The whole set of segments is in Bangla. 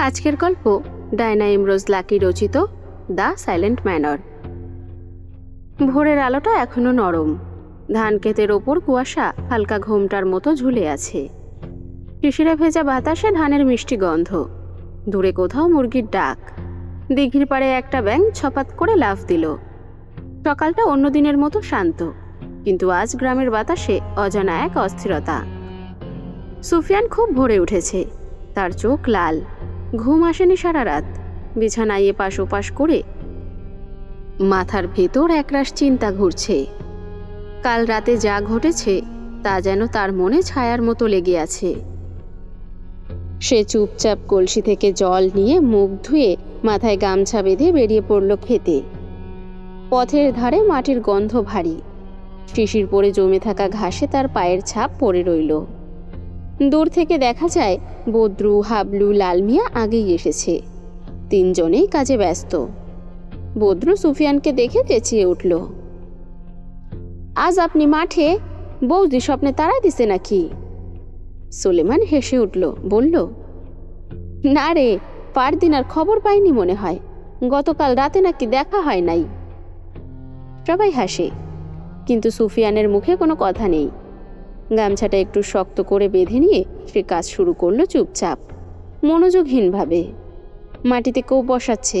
আজকের গল্প ডায়না ইমরোজ লাকি রচিত দ্য সাইলেন্ট ম্যানর। ভোরের আলোটা এখনো নরম, ধান ক্ষেতের ওপর কুয়াশা হালকা ঘোমটার মতো ঝুলে আছে। শিশিরে ভেজা বাতাসে ধানের মিষ্টি গন্ধ, দূরে কোথাও মুরগির ডাক। দিঘির পাড়ে একটা ব্যাঙ ছপাত করে লাফ দিল। সকালটা অন্য দিনের মতো শান্ত, কিন্তু আজ গ্রামের বাতাসে অজানা এক অস্থিরতা। সুফিয়ান খুব ভোরে উঠেছে, তার চোখ লাল, ঘুম আসেনি সারা রাত। বিছানায় এপাশ ওপাশ করে মাথার ভেতর একরাশ চিন্তা ঘুরছে। কাল রাতে যা ঘটেছে তা যেন তার মনে ছায়ার মতো লেগে আছে। সে চুপচাপ কলসি থেকে জল নিয়ে মুখ ধুয়ে মাথায় গামছা বেঁধে বেরিয়ে পড়ল খেতে। পথের ধারে মাটির গন্ধ ভারী, শিশির পড়ে জমে থাকা ঘাসে তার পায়ের ছাপ পড়ে রইল। দূর থেকে দেখা যায় বদ্রু, হাবলু, লাল মিয়া আগেই এসেছে। তিনজনেই কাজে ব্যস্ত। বদ্রু সুফিয়ানকে দেখে চেঁচিয়ে উঠল, আজ আপনি মাঠে? বৌদি স্বপ্নে তাড়া দিছে নাকি? সুলেমান হেসে উঠল, বলল, না রে, পারদিন আর খবর পাইনি মনে হয়, গতকাল রাতে নাকি দেখা হয় নাই। সবাই হাসে, কিন্তু সুফিয়ানের মুখে কোনো কথা নেই। গামছাটা একটু শক্ত করে বেঁধে নিয়ে সে কাজ শুরু করলো চুপচাপ, মনোযোগহীনভাবে। মাটিতে কোপ বসাচ্ছে,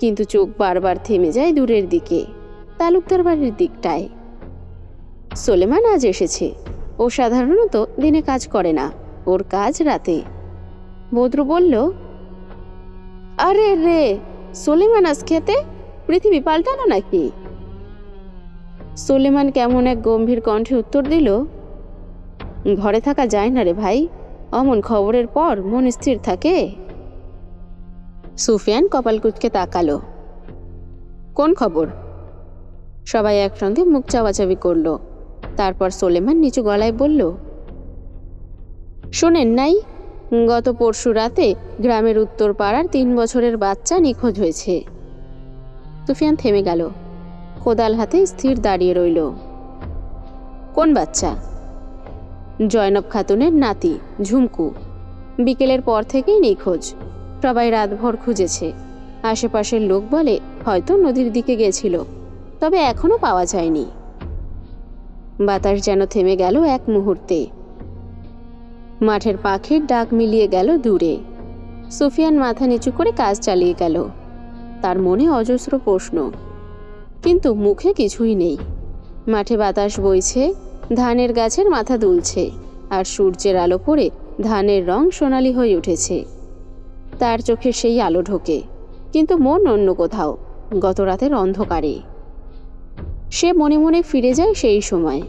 কিন্তু চোখ বারবার থেমে যায় দূরের দিকে, তালুকদার বাড়ির দিকটায়। সুলেমান আজ এসেছে। ও সাধারণত দিনে কাজ করে না, ওর কাজ রাতে। বদ্রু বলল, আরে রে, সুলেমান আজ খেতে? পৃথিবী পাল্টানো নাকি? সুলেমান কেমন এক গম্ভীর কণ্ঠে উত্তর দিল, ঘরে থাকা যায় না রে ভাই, অমন খবরের পর মন স্থির থাকে। সুফিয়ান কপাল কুঁচকে তাকালো। কোন খবর? সবাই একসঙ্গে মুখ চাওয়াচাবি করল। তারপর সুলেমান নিচু গলায় বলল, শোনেন নাই, গত পরশু রাতে গ্রামের উত্তর পাড়ার 3 বছরের বাচ্চা নিখোঁজ হয়েছে। সুফিয়ান থেমে গেল, কোদাল হাতে স্থির দাঁড়িয়ে রইল। কোন বাচ্চা? জয়নব খাতুনের নাতি ঝুমকু। বিকেলের পর থেকেই নিখোঁজ। সবাই রাতভর খুঁজেছে। আশেপাশের লোক বলে হয়তো নদীর দিকে গেছিল, তবে এখনো পাওয়া যায়নি। বাতাস যেন থেমে গেল এক মুহূর্তে। মাঠের পাখির ডাক মিলিয়ে গেল দূরে। সুফিয়ান মাথা নিচু করে কাজ চালিয়ে গেল। তার মনে অজস্র প্রশ্ন, কিন্তু মুখে কিছুই নেই। মাঠে বাতাস বইছে, ধানের গাছের মাথা দুলছে, আর সূর্যের আলো পড়ে ধানের রং সোনালি হয়ে উঠেছে। তার চোখে সেই আলো ঢোকে, কিন্তু মন অন্য কোথাও, গত রাতের অন্ধকারে। সে মনে মনে ফিরে যায় সেই সময়।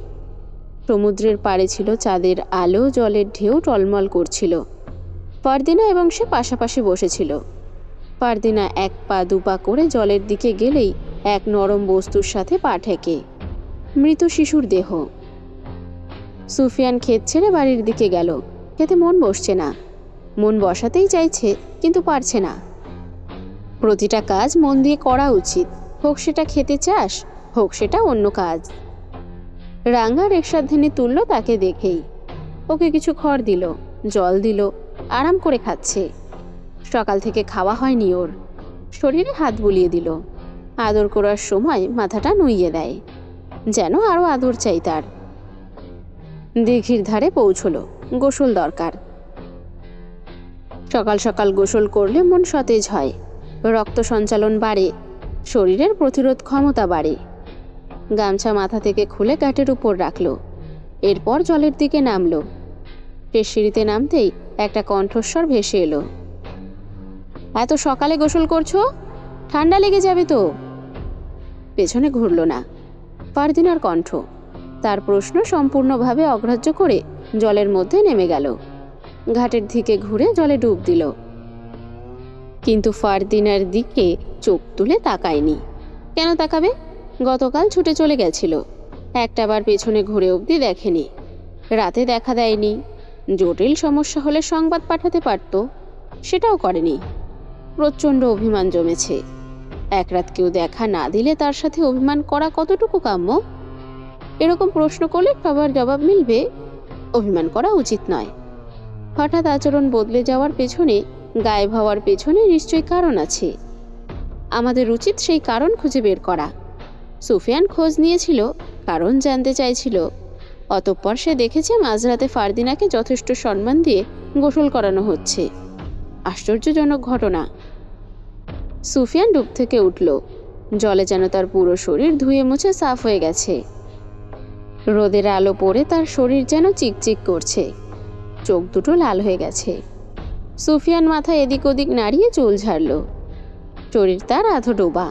সমুদ্রের পাড়ে ছিল চাঁদের আলো, জলের ঢেউ টলমল করছিল। পারদিনা এবং সে পাশাপাশি বসেছিল। পারদিনা 1 পা 2 পা করে জলের দিকে গেলেই এক নরম বস্তুর সাথে পা ঠেকে, মৃত শিশুর দেহ। সুফিয়ান ক্ষেত ছেড়ে বাড়ির দিকে গেল। খেতে মন বসছে না, মন বসাতেই চাইছে কিন্তু পারছে না। প্রতিটা কাজ মন দিয়ে করা উচিত, হোক সেটা খেতে চাস, হোক সেটা অন্য কাজ। রাঙা রেকশাধ্যানী তুলল তাকে দেখেই। ওকে কিছু খড় দিল, জল দিল, আরাম করে খাচ্ছে। সকাল থেকে খাওয়া হয়নি ওর। শরীরে হাত বুলিয়ে দিল। আদর করার সময় মাথাটা নুইয়ে দেয়, যেন আরো আদর চাই তার। দিঘির ধারে পৌঁছলো, গোসল দরকার। সকাল সকাল গোসল করলে মন সতেজ হয়, রক্ত সঞ্চালন বাড়ে, শরীরের প্রতিরোধ ক্ষমতা বাড়ে। গামছা মাথা থেকে খুলে ঘাটের উপর রাখলো। এরপর জলের দিকে নামলো। শেষ সিঁড়িতে নামতেই একটা কণ্ঠস্বর ভেসে এলো, এত সকালে গোসল করছো? ঠান্ডা লেগে যাবে তো। পেছনে ঘুরল না। পারদিনার কণ্ঠ। তার প্রশ্ন সম্পূর্ণভাবে অগ্রাহ্য করে জলের মধ্যে নেমে গেল। ঘাটের দিকে ঘুরে জলে ডুব দিল, কিন্তু ফারদিনার দিকে চোখ তুলে তাকায়নি। কেন তাকাবে? গতকাল ছুটে চলে গেছিল, একটাবার পেছনে ঘুরে অবধি দেখেনি। রাতে দেখা দেয়নি। জটিল সমস্যা হলে সংবাদ পাঠাতে পারত, সেটাও করেনি। প্রচণ্ড অভিমান জমেছে। এক রাত কেউ দেখা না দিলে তার সাথে অভিমান করা কতটুকু কাম্য? এরকম প্রশ্ন করলে সবার জবাব মিলবে, অভিমান করা উচিত নয়। হঠাৎ আচরণ বদলে যাওয়ার পেছনে গায়েব হওয়ার পেছনে নিশ্চয়ই কারণ আছে। আমাদের উচিত সেই কারণ খুঁজে বের করা। সুফিয়ান খোঁজ নিয়েছিল, কারণ জানতে চাইছিল। অতঃপর সে দেখেছে মাঝরাতে ফারদিনাকে যথেষ্ট সম্মান দিয়ে গোসল করানো হচ্ছে। আশ্চর্যজনক ঘটনা। সুফিয়ান ডুব থেকে উঠল। জলে যেন তার পুরো শরীর ধুয়ে মুছে সাফ হয়ে গেছে। রোদের আলো পড়ে তার শরীর যেন চিকচিক করছে, চোখ দুটো লাল হয়ে গেছে। সুফিয়ান মাথা এদিক ওদিক নাড়িয়ে চুল ঝাড়ল। শরীর তার আধো ডোবা।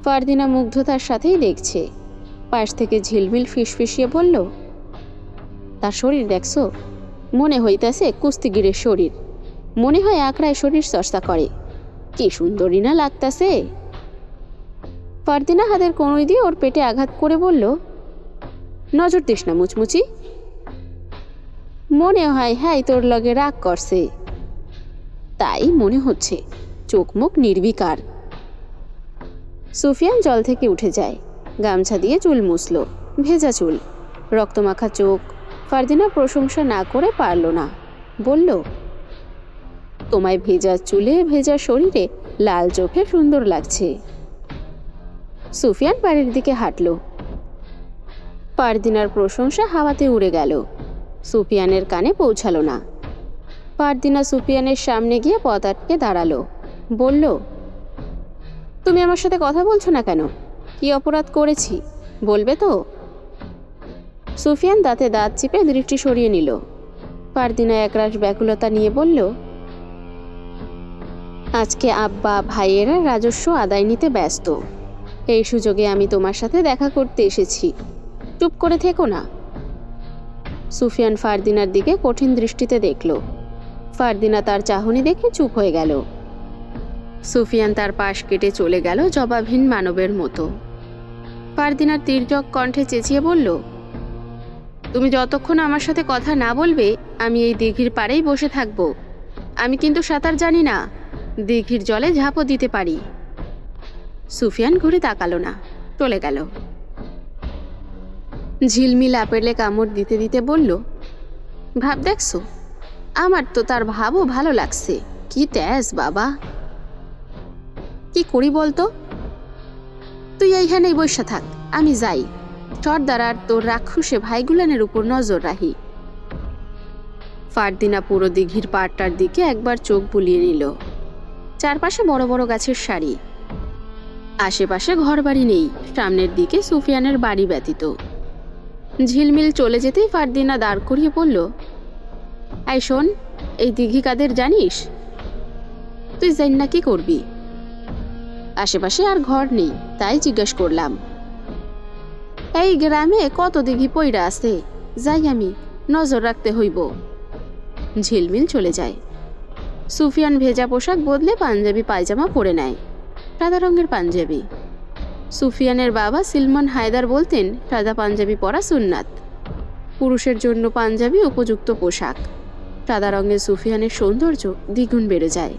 ফারদিনা মুগ্ধতার সাথেই দেখছে। পাশ থেকে ঝিলমিল ফিসফিসিয়ে বলল, তার শরীর দেখছো? মনে হইতেছে কুস্তিগিরের শরীর। মনে হয় আকড়ায় শরীর চর্চা করে। কি সুন্দরী না লাগতাছে। ফারদিনা হাতের কনুই দিয়ে ওর পেটে আঘাত করে বলল, নজর দিস না মুচমুচি। মনে হয় হ্যাঁ তোর লগে রাগ করছে। তাই মনে হচ্ছে, চোখ মুখ নির্বিকার। সুফিয়ান জল থেকে উঠে যায়, গামছা দিয়ে চুল মুছল। ভেজা চুল, রক্তমাখা চোখ। ফারদিনা প্রশংসা না করে পারল না। বলল, তোমায় ভেজা চুলে ভেজা শরীরে লাল চোখে সুন্দর লাগছে। সুফিয়ান বাড়ির দিকে হাঁটল। ফারদিনার প্রশংসা হাওয়াতে উড়ে গেল, সুফিয়ানের কানে পৌঁছালো না। ফারদিনা সুফিয়ানের সামনে গিয়ে পথ আটকে দাঁড়ালো। বলল, তুমি আমার সাথে কথা বলছো না কেন? কি অপরাধ করেছি বলবে তো? সুফিয়ান দাঁতে দাঁত চিপে দৃষ্টি সরিয়ে নিল। ফারদিনা একরাশ ব্যাকুলতা নিয়ে বলল, আজকে আব্বা ভাইয়েরা রাজস্ব আদায় নিতে ব্যস্ত। এই সুযোগে আমি তোমার সাথে দেখা করতে এসেছি। চুপ করে থেকো না। সুফিয়ান ফারদিনার দিকে কঠিন দৃষ্টিতে দেখল। ফারদিনা তার চাহনি দেখে চুপ হয়ে গেল। সুফিয়ান তার পাশ কেটে চলে গেল জবাবহীন মানবের মতো। ফারদিনার তীর্যক কণ্ঠে চেঁচিয়ে বলল, তুমি যতক্ষণ আমার সাথে কথা না বলবে আমি এই দিঘির পাড়েই বসে থাকব। আমি কিন্তু সাঁতার জানি না, দিঘির জলে ঝাঁপও দিতে পারি। সুফিয়ান ঘুরে তাকালো না, চলে গেল। ঝিলমিল আপেলে কামড় দিতে দিতে বলল, ভাব দেখছো? আমার তো তার ভাবও ভালো লাগছে। কি তেজ বাবা! কি করি বলতো? তুই এইখানেই বসে থাক, আমি যাই। সর্দার আর তোর রাক্ষসে ভাইগুলানের উপর নজর রাখি। ফারদিনা পুরো দিঘির পাড়টার দিকে একবার চোখ বুলিয়ে নিল। চারপাশে বড় বড় গাছের সারি। আশেপাশে ঘরবাড়ি নেই, সামনের দিকে সুফিয়ানের বাড়ি ব্যতীত। ঝিলমিল চলে যেতেই ফারদিনা দাঁড় করিয়ে বলল, এই শোন, এই দিঘি কাদের জানিস? তুই জানি না কি করবি? আশেপাশে আর ঘর নেই, তাই জিজ্ঞেস করলাম। এই গ্রামে কত দিঘি পইরা আছে, যাই আমি, নজর রাখতে হইব। ঝিলমিল চলে যায়। সুফিয়ান ভেজা পোশাক বদলে পাঞ্জাবি পায়জামা পরে নেয়, সাদা রঙের পাঞ্জাবি। সুফিয়ানের বাবা সিলমান হায়দার বলতেন, সাদা পাঞ্জাবি পরা সুন্নাত। পুরুষের জন্য পাঞ্জাবি উপযুক্ত পোশাক। সাদা রঙের সুফিয়ানের সৌন্দর্য দ্বিগুণ বেড়ে যায়,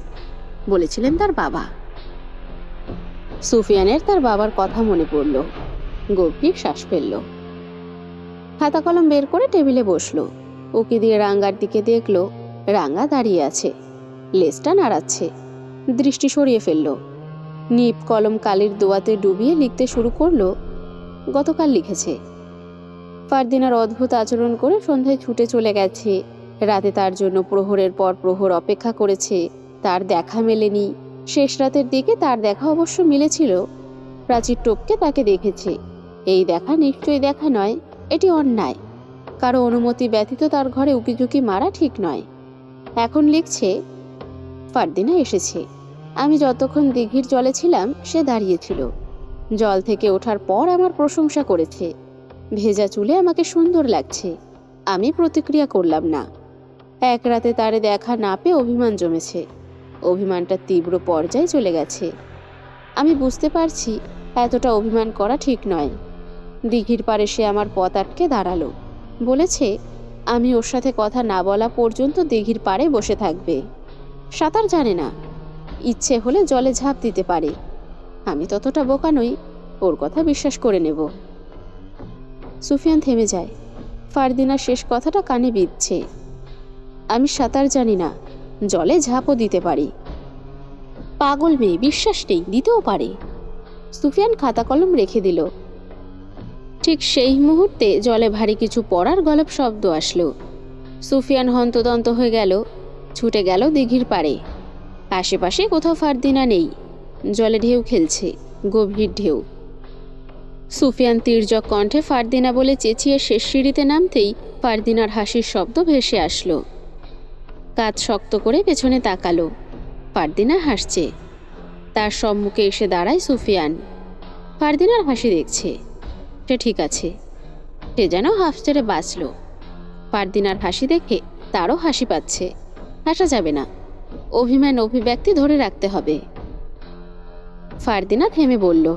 বলেছিলেন তার বাবা। সুফিয়ানের তার বাবার কথা মনে পড়ল। গভীর শ্বাস ফেলল। খাতা কলম বের করে টেবিলে বসলো। উকি দিয়ে রাঙ্গার দিকে দেখল। রাঙ্গা দাঁড়িয়ে আছে, লেজটা নাড়াচ্ছে। দৃষ্টি সরিয়ে ফেলল। নিপ কলম কালির দোয়াতে ডুবিয়ে লিখতে শুরু করলো। গতকাল লিখেছে, ফারদিনার অদ্ভুত আচরণ করে সন্ধ্যায় ছুটে চলে গেছে। রাতে তার জন্য প্রহরের পর প্রহর অপেক্ষা করেছে, তার দেখা মেলেনি। শেষ রাতের দিকে তার দেখা অবশ্য মিলেছিল। প্রাচীর টপকে তাকে দেখেছে। এই দেখা নিশ্চয়ই দেখা নয়, এটি অন্যায়। কারো অনুমতি ব্যতীত তার ঘরে উকিঝুঁকি মারা ঠিক নয়। এখন লিখছে, ফারদিনা এসেছে। আমি যতক্ষণ দিঘির জলে ছিলাম সে দাঁড়িয়েছিল। জল থেকে ওঠার পর আমার প্রশংসা করেছে। ভেজা চুলে আমাকে সুন্দর লাগছে। আমি প্রতিক্রিয়া করলাম না। এক রাতে তারে দেখা না পেয়ে অভিমান জমেছে। অভিমানটা তীব্র পর্যায়ে চলে গেছে। আমি বুঝতে পারছি এতটা অভিমান করা ঠিক নয়। দিঘির পাড়ে সে আমার পথ আটকে দাঁড়ালো। বলেছে আমি ওর সাথে কথা না বলা পর্যন্ত দিঘির পাড়ে বসে থাকবে। সাঁতার জানে না, ইচ্ছে হলে জলে ঝাঁপ দিতে পারে। আমি ততটা বোকা নই, ওর কথা বিশ্বাস করে নেব। সুফিয়ান থেমে যায়। ফারদিনার শেষ কথাটা কানে বিঁধছে। আমি সাঁতার জানি না, জলে ঝাঁপও দিতে পারি। পাগল মেয়ে, বিশ্বাস নেই, দিতেও পারে। সুফিয়ান খাতা কলম রেখে দিল। ঠিক সেই মুহূর্তে জলে ভারী কিছু পড়ার গলপ শব্দ আসলো। সুফিয়ান হন্তদন্ত হয়ে গেল, ছুটে গেল দিঘির পাড়ে। আশেপাশে কোথাও ফারদিনা নেই। জলে ঢেউ খেলছে, গভীর ঢেউ। সুফিয়ান তির্যক কণ্ঠে ফারদিনা বলে চেঁচিয়ে শেষ সিঁড়িতে নামতেই ফারদিনার হাসির শব্দ ভেসে আসলো। কাঁধ শক্ত করে পেছনে তাকালো। ফারদিনা হাসছে। তার সম্মুখে এসে দাঁড়ায় সুফিয়ান। ফারদিনার হাসি দেখছে। সে ঠিক আছে। সে যেন হাফ ছেড়ে বাঁচল। ফারদিনার হাসি দেখে তারও হাসি পাচ্ছে। হাসা যাবে না, অভিমান অভিব্যক্তি ধরে রাখতে হবে। ফারদিনা থেমে বলল,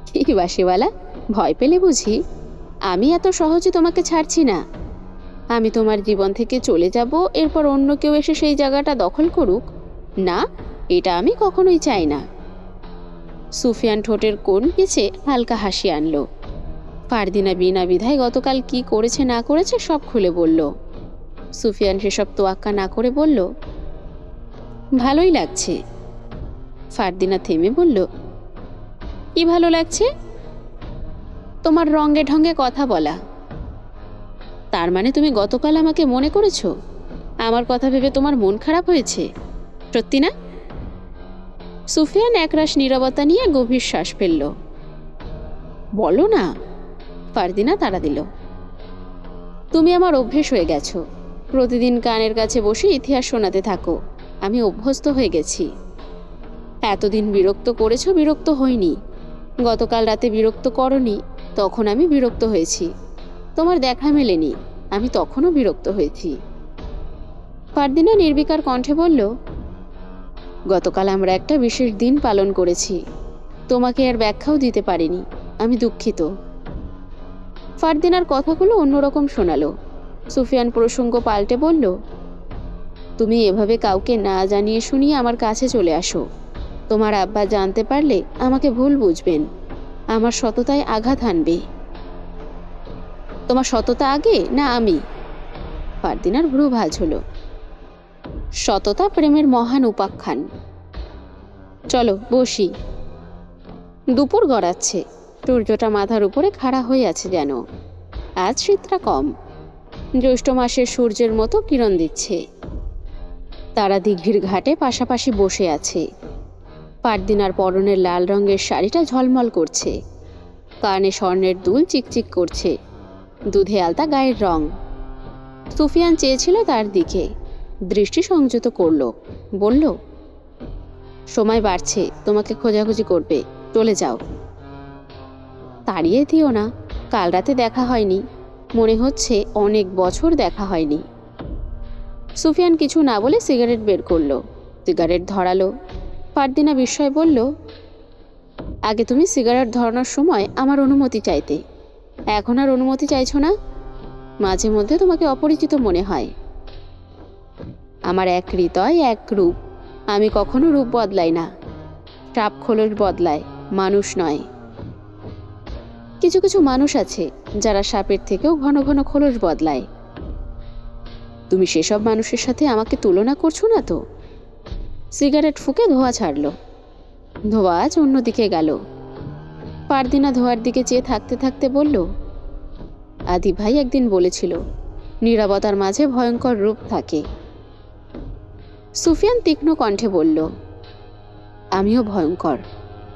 কি বাসিওয়ালা, ভয় পেলে বুঝি? আমি এত সহজে তোমাকে ছাড়ছি না। আমি তোমার জীবন থেকে চলে যাব, এরপর অন্য কেউ এসে সেই জায়গাটা দখল করুক? না, এটা আমি কখনোই চাই না। সুফিয়ান ঠোঁটের কোণ পিছে হালকা হাসি আনলো। ফারদিনা বিনা বিধায় গতকাল কি করেছে না করেছে সব খুলে বলল। সুফিয়ান সেসব তোয়াক্কা না করে বলল, ভালোই লাগছে। ফারদিনা থেমে বলল, কি ভালো লাগছে? তোমার রঙে ঢঙ্গে কথা বলা। তার মানে তুমি গতকাল আমাকে মনে করেছো? আমার কথা ভেবে তোমার মন খারাপ হয়েছে? সত্যি না? সুফিয়ান একরাশ নীরবতা নিয়ে গভীর শ্বাস ফেলল। বলো না। ফারদিনা তাড়া দিল। তুমি আমার অভ্যেস হয়ে গেছো। প্রতিদিন কানের কাছে বসে ইতিহাস শোনাতে থাকো। আমি অভ্যস্ত হয়ে গেছি। এতদিন বিরক্ত করেছো, বিরক্ত হইনি। গতকাল রাতে বিরক্ত করনি, তখন আমি বিরক্ত হয়েছি। তোমার দেখা মেলেনি, আমি তখনও বিরক্ত হয়েছি। ফারদিনা নির্বিকার কণ্ঠে বলল, গতকাল আমরা একটা বিশেষ দিন পালন করেছি। তোমাকে আর ব্যাখ্যাও দিতে পারিনি, আমি দুঃখিত। ফারদিনার কথাগুলো অন্যরকম শোনালো। সুফিয়ান প্রসঙ্গ পাল্টে বলল, তুমি এভাবে কাউকে না জানিয়ে শুনিয়ে আমার কাছে চলে আসো। তোমার আব্বা জানতে পারলে আমাকে ভুল বুঝবেন, আমার সততায় আঘাত হানবে। তোমার সততা আগে না আমি? ফারদিনার ভ্রু ভাঁজ হলো। সততা প্রেমের মহান উপাখ্যান। চলো বসি। দুপুর গড়াচ্ছে, সূর্যটা মাথার উপরে খাড়া হয়ে আছে যেন। আজ শীতটা কম, জ্যৈষ্ঠ মাসের সূর্যের মতো কিরণ দিচ্ছে। তারা দিঘির ঘাটে পাশাপাশি বসে আছে। ফারদিনার পরনের লাল রঙের শাড়িটা ঝলমল করছে, কানে স্বর্ণের দুল চিকচিক করছে, দুধে আলতা গায়ের রং। সুফিয়ান চেয়েছিল তার দিকে, দৃষ্টি সংযত করল, বলল, সময় বাড়ছে, তোমাকে খোঁজাখুঁজি করবে, চলে যাও। তাড়িয়ে দিও না, কাল রাতে দেখা হয়নি, মনে হচ্ছে অনেক বছর দেখা হয়নি। সুফিয়ান কিছু না বলে সিগারেট বের করলো, সিগারেট ধরালো। ফারদিনা বিস্ময়ে বলল, আগে তুমি সিগারেট ধরানোর সময় আমার অনুমতি চাইতে, এখন আর অনুমতি চাইছো না? মাঝে মধ্যে তোমাকে অপরিচিত মনে হয়। আমার এক হৃদয়, এক রূপ, আমি কখনো রূপ বদলাই না। সাপ খোলস বদলায়, মানুষ নয়। কিছু কিছু মানুষ আছে যারা সাপের থেকেও ঘন ঘন খোলস বদলায়। তুমি সেসব মানুষের সাথে আমাকে তুলনা করছো না তো? সিগারেট ফুঁকে ধোঁয়া ছাড়ল। ধোঁয়া আজ অন্যদিকে গেল। ফারদিনা ধোঁয়ার দিকে চেয়ে থাকতে থাকতে বলল, আদি ভাই একদিন বলেছিল, নীরবতার মাঝে ভয়ঙ্কর রূপ থাকে। সুফিয়ান তীক্ষ্ণ কণ্ঠে বলল, আমিও ভয়ঙ্কর,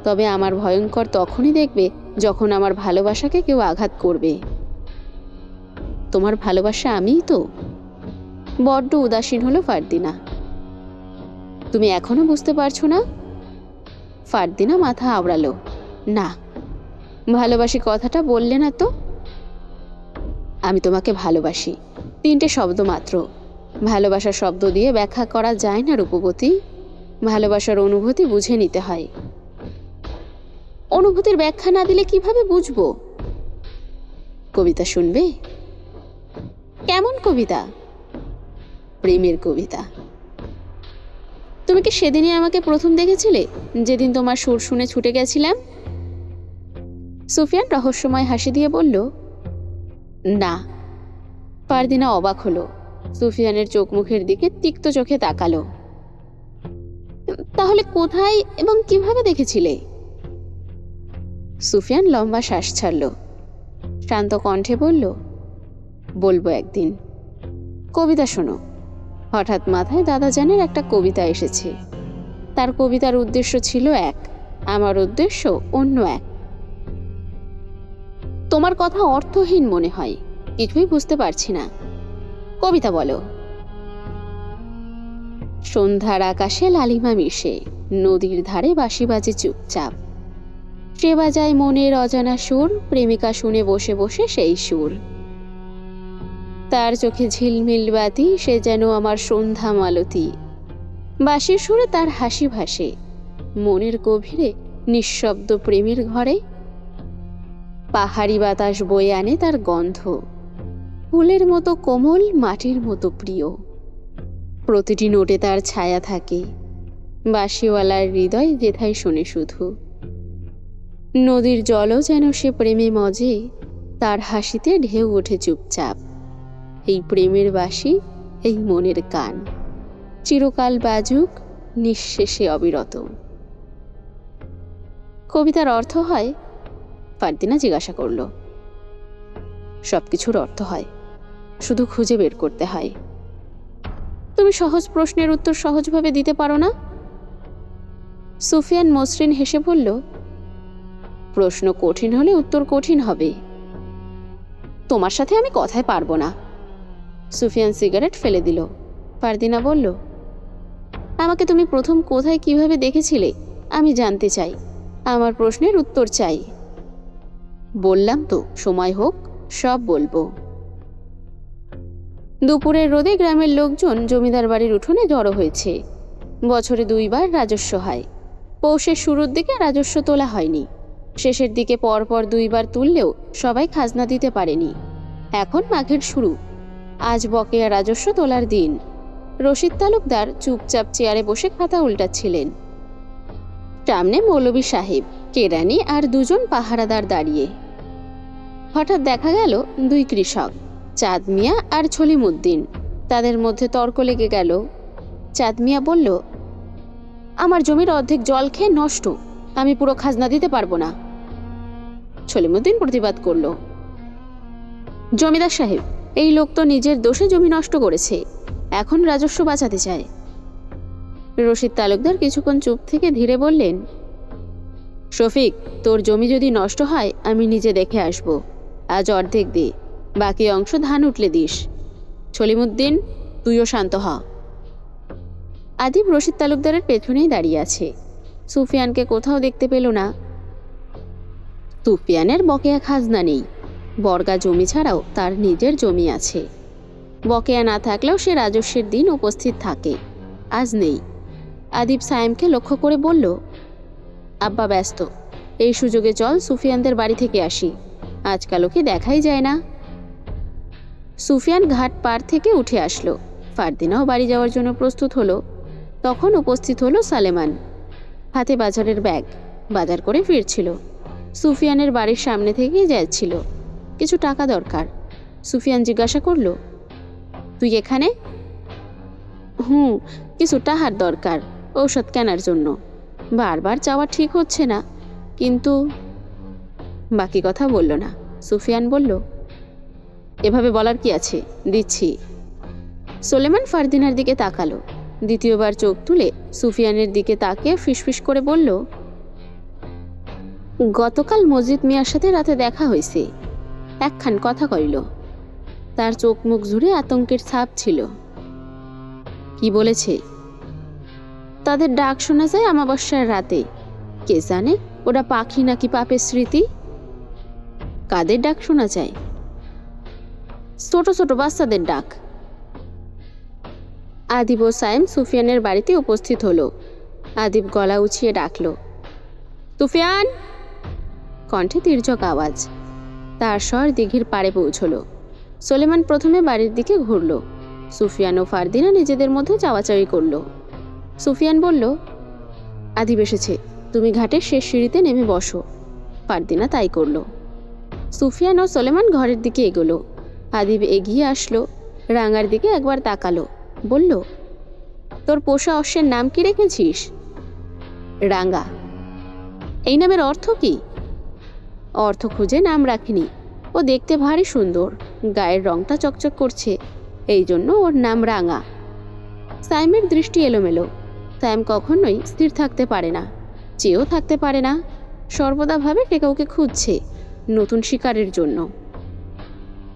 তবে আমার ভয়ঙ্কর তখনই দেখবে যখন আমার ভালোবাসাকে কেউ আঘাত করবে। তোমার ভালোবাসা আমিই তো। বড্ড উদাসীন হলো ফারদিনা। তুমি এখনো বুঝতে পারছো না? ফারদিনা মাথা আওড়ালো, না। ভালোবাসি কথাটা বললে না তো? আমি তোমাকে ভালোবাসি, 3টে শব্দ মাত্র। ভালোবাসার শব্দ দিয়ে ব্যাখ্যা করা যায় না রূপবতী। ভালোবাসার অনুভূতি বুঝে নিতে হয়। অনুভূতির ব্যাখ্যা না দিলে কিভাবে বুঝবো? কবিতা শুনবে? কেমন কবিতা? প্রেমের কবিতা। তুমি কি সেদিনই আমাকে প্রথম দেখেছিলে, যেদিন তোমার সুর শুনে ছুটে গেছিলাম? সুফিয়ান রহস্যময় হাসি দিয়ে বলল, না। ফারদিনা অবাক হলো। সুফিয়ানের চোখ মুখের দিকে তিক্ত চোখে তাকালো। তাহলে কোথায় এবং কিভাবে দেখেছিলে? সুফিয়ান লম্বা শ্বাস ছাড়ল, শান্ত কণ্ঠে বলল, বলবো একদিন। কবিতা শোনো। হঠাৎ মাথায় দাদাজানের একটা কবিতা এসেছে। তার কবিতার উদ্দেশ্য ছিল এক, আমার উদ্দেশ্য অন্য এক। তোমার কথা অর্থহীন মনে হয়, কিছুই বুঝতে পারছি না। কবিতা বলো। সন্ধ্যার আকাশে লালিমা মিশে, নদীর ধারে বাঁশি বাজে চুপচাপ। সে বাজায় মনের অজানা সুর, প্রেমিকা শুনে বসে বসে সেই সুর। তার চোখে ঝিলমিল বাতি, সে যেন আমার সন্ধ্যা মালতী। বাঁশির সুরে তার হাসি ভাসে, মনের গভীরে নিঃশব্দ প্রেমের ঘরে। পাহাড়ি বাতাস বয়ে আনে তার গন্ধ, ফুলের মতো কোমল, মাটির মতো প্রিয়। প্রতিটি নোটে তার ছায়া থাকে, বাঁশিওয়ালার হৃদয় যেথায় শোনে শুধু। নদীর জলও যেন সে প্রেমে মজে, তার হাসিতে ঢেউ ওঠে চুপচাপ। এই প্রেমের বাঁশি, এই মনের গান, চিরকাল বাজুক, নিঃশেষে অবিরত। কবিতার অর্থ হয়? ফারদিনা জিজ্ঞাসা করল। সবকিছুর অর্থ হয়, শুধু খুঁজে বের করতে হয়। তুমি সহজ প্রশ্নের উত্তর সহজভাবে দিতে পারো না? সুফিয়ান মসৃণ হেসে বলল, প্রশ্ন কঠিন হলে উত্তর কঠিন হবে। তোমার সাথে আমি কথায় পারবো না। সুফিয়ান সিগারেট ফেলে দিল। ফারদিনা বলল, আমাকে তুমি প্রথম কোথায় কিভাবে দেখেছিলে আমি জানতে চাই। আমার প্রশ্নের উত্তর চাই। বললাম তো, সময় হোক, সব বলবো। দুপুরের রোদে গ্রামের লোকজন জমিদার বাড়ির উঠোনে জড়ো হয়েছে। বছরে 2 বার রাজস্ব হয়। পৌষের শুরুর দিকে রাজস্ব তোলা হয়নি, শেষের দিকে পরপর 2 বার তুললেও সবাই খাজনা দিতে পারেনি। এখন মাঘের শুরু, আজ বকেয়া রাজস্ব তোলার দিন। রশিদ তালুকদার চুপচাপ চেয়ারে বসে খাতা উল্টাচ্ছিলেন। সামনে মৌলভী সাহেব, কেরানি আর 2 জন পাহারাদার দাঁড়িয়ে। হঠাৎ দেখা গেল 2 কৃষক, চাঁদ মিয়া আর ছলিমুদ্দিন। তাদের মধ্যে তর্ক লেগে গেল। চাঁদ মিয়া বলল, আমার জমির অর্ধেক জল খেয়ে নষ্ট, আমি পুরো খাজনা দিতে পারবো না। ছলিমুদ্দিন প্রতিবাদ করল, জমিদার সাহেব, এই লোক তো নিজের দোষে জমি নষ্ট করেছে, এখন রাজস্ব বাঁচাতে চায়। রশিদ তালুকদার কিছুক্ষণ চুপ থেকে ধীরে বললেন, শফিক, তোর জমি যদি নষ্ট হয় আমি নিজে দেখে আসব। আজ অর্ধেক দে, বাকি অংশ ধান উঠলে দিস। ছলিমুদ্দিন, তুইও শান্ত হ। আদিব রশিদ তালুকদারের পেছনেই দাঁড়িয়ে আছে। সুফিয়ানকে কোথাও দেখতে পেল না। সুফিয়ানের বকেয়া খাজনা নেই, বর্গা জমি ছাড়াও তার নিজের জমি আছে। বকেয়া না থাকলেও সে রাজস্বের দিন উপস্থিত থাকে, আজ নেই। আদিব সায়েমকে লক্ষ্য করে বলল, আব্বা ব্যস্ত, এই সুযোগে চল সুফিয়ানদের বাড়ি থেকে আসি, আজকাল ওকে দেখাই যায় না। সুফিয়ান ঘাট পার থেকে উঠে আসলো। ফারদিনাও বাড়ি যাওয়ার জন্য প্রস্তুত হলো। তখন উপস্থিত হলো সালেমান, হাতে বাজারের ব্যাগ, বাজার করে ফিরছিল। সুফিয়ানের বাড়ির সামনে থেকেই যাচ্ছিল। কিছু টাকা দরকার। সুফিয়ান জিজ্ঞাসা করল, তুই এখানে? কিছু টাকার দরকার, ঔষধ কেনার জন্য। বারবার চাওয়া ঠিক হচ্ছে না, কিন্তু বাকি কথা বলল না। সুফিয়ান বলল, এভাবে বলার কি আছে, দিচ্ছি। সোলেমান ফারদিনার দিকে তাকালো। দ্বিতীয়বার চোখ তুলে সুফিয়ানের দিকে তাকিয়ে ফিসফিস করে বলল, গতকাল মজিদ মিয়ার সাথে রাতে দেখা হয়েছে, একখান কথা কইল। তার চোখ মুখ জুড়ে আতঙ্কের ছাপ ছিল। কি বলেছে? তাদের ডাক শোনা যায় অমাবস্যার রাতে। কে জানে ওটা পাখি নাকি পাপের স্মৃতি। কাদের ডাক শোনা যায়? ছোট ছোট বাচ্চাদের ডাক। আদিব ও সায়েম সুফিয়ানের বাড়িতে উপস্থিত হলো। আদিব গলা উছিয়ে ডাকল, সুফিয়ান। কণ্ঠে তির্যক আওয়াজ। তার স্বর দিঘির পাড়ে পৌঁছল। সোলেমান প্রথমে বাড়ির দিকে ঘুরল। সুফিয়ান ও ফারদিনা নিজেদের মধ্যে চাওয়াচাওয়ি করল। সুফিয়ান বলল, আদিব এসেছে, তুমি ঘাটের শেষ সিঁড়িতে নেমে বসো। ফারদিনা তাই করল। সুফিয়ান ও সোলেমান ঘরের দিকে এগোলো। আদিব এগিয়ে আসলো। রাঙার দিকে একবার তাকালো, বলল, তোর পোষা অশ্বের নাম কি রেখেছিস? রাঙা। এই নামের অর্থ কি? অর্থ খুঁজে নাম রাখিনি, ও দেখতে ভারী সুন্দর, গায়ের রংটা চকচক করছে, এই জন্য ওর নাম রাঙা। সাইমের দৃষ্টি এলোমেলো। সাইম কখনোই স্থির থাকতে পারে না, চেয়েও থাকতে পারে না, সর্বদা ভাবে কে কাউকে খুঁজছে নতুন শিকারের জন্য।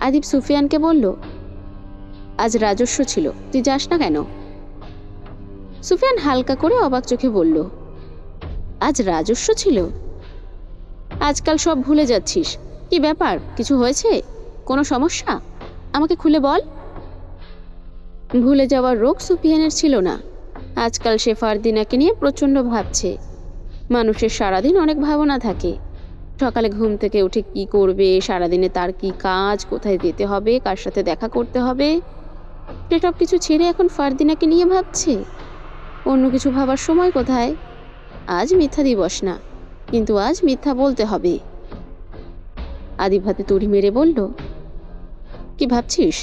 আদিব সুফিয়ানকে বলল, আজ রাজস্ব ছিল, তুই যাস না কেন? সুফিয়ান হালকা করে অবাক চোখে বলল, আজ রাজস্ব ছিল? আজকাল সব ভুলে যাচ্ছিস, কি ব্যাপার? কিছু হয়েছে? কোনো সমস্যা? আমাকে খুলে বল। ভুলে যাওয়ার রোগ সুফিয়ানের ছিল না। আজকাল সে ফারদিনাকে নিয়ে প্রচণ্ড ভাবছে। মানুষের সারাদিন অনেক ভাবনা থাকে। সকালে ঘুম থেকে উঠে কি করবে, সারাদিনে তার কি কাজ, কোথায় যেতে হবে, কার সাথে দেখা করতে হবে, সেসব কিছু ছেড়ে এখন ফারদিনাকে নিয়ে ভাবছে। অন্য কিছু ভাবার সময় কোথায়? আজ মিথ্যা দিবস না, কিন্তু আজ মিথ্যা বলতে হবে। আদিব হাতে তুড়ি মেরে বলল, কি ভাবছিস?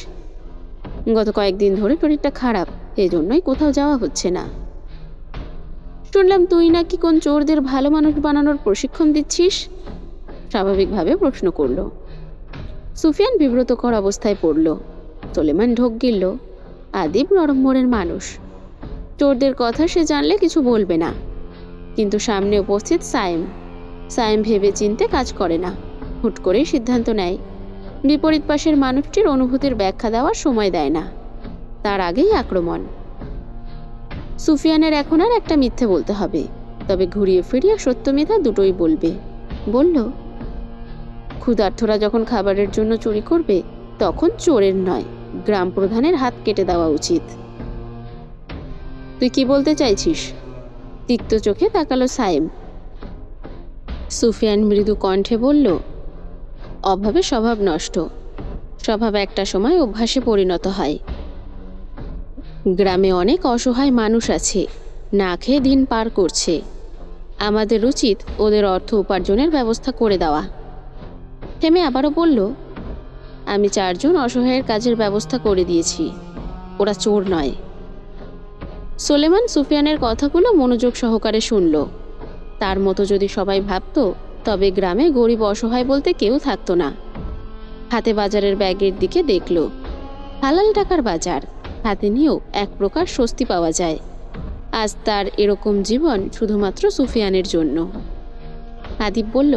গত কয়েকদিন ধরে শরীরটা খারাপ, এজন্যই কোথাও যাওয়া হচ্ছে না। শুনলাম তুই নাকি কোন চোরদের ভালো মানুষ বানানোর প্রশিক্ষণ দিচ্ছিস? স্বাভাবিকভাবে প্রশ্ন করল। সুফিয়ান বিব্রতকর অবস্থায় পড়ল। সোলেমান ঢোক গিলল। আদিব নরম মনের মানুষ, চোরদের কথা সে জানলে কিছু বলবে না, কিন্তু সামনে উপস্থিত সাইম ভেবে চিনতে কাজ করে না, হুট করেই সিদ্ধান্ত নেয়। বিপরীত পাশের মানুষটির অনুভূতির ব্যাখ্যা দেওয়ার সময় দেয় না, তার আগেই আক্রমণ। সুফিয়ানের এখন আর একটা মিথ্যে বলতে হবে, তবে ঘুরিয়ে ফিরিয়ে সত্য মিথ্যা দুটোই বলবে। বলল, ক্ষুধার্তরা যখন খাবারের জন্য চুরি করবে, তখন চোরের নয়, গ্রাম প্রধানের হাত কেটে দেওয়া উচিত। তুই কি বলতে চাইছিস? তিক্ত চোখে তাকালো সাইম। সুফিয়ান মৃদু কণ্ঠে বলল, অভাবে স্বভাব নষ্ট, স্বভাব একটা সময় অভ্যাসে পরিণত হয়। গ্রামে অনেক অসহায় মানুষ আছে, না খেয়ে দিন পার করছে। আমাদের উচিত ওদের অর্থ উপার্জনের ব্যবস্থা করে দেওয়া। থেমে আবারও বলল, আমি 4 জন অসহায়ের কাজের ব্যবস্থা করে দিয়েছি, ওরা চোর নয়। সোলেমান সুফিয়ানের কথাগুলো মনোযোগ সহকারে শুনল। তার মতো যদি সবাই ভাবত, তবে গ্রামে গরিব অসহায় বলতে কেউ থাকতো না। হাতে বাজারের ব্যাগের দিকে দেখল। হালাল টাকার বাজার, হাতে নিয়েও এক প্রকার স্বস্তি পাওয়া যায়। আজ তার এরকম জীবন শুধুমাত্র সুফিয়ানের জন্য। আদিব বলল,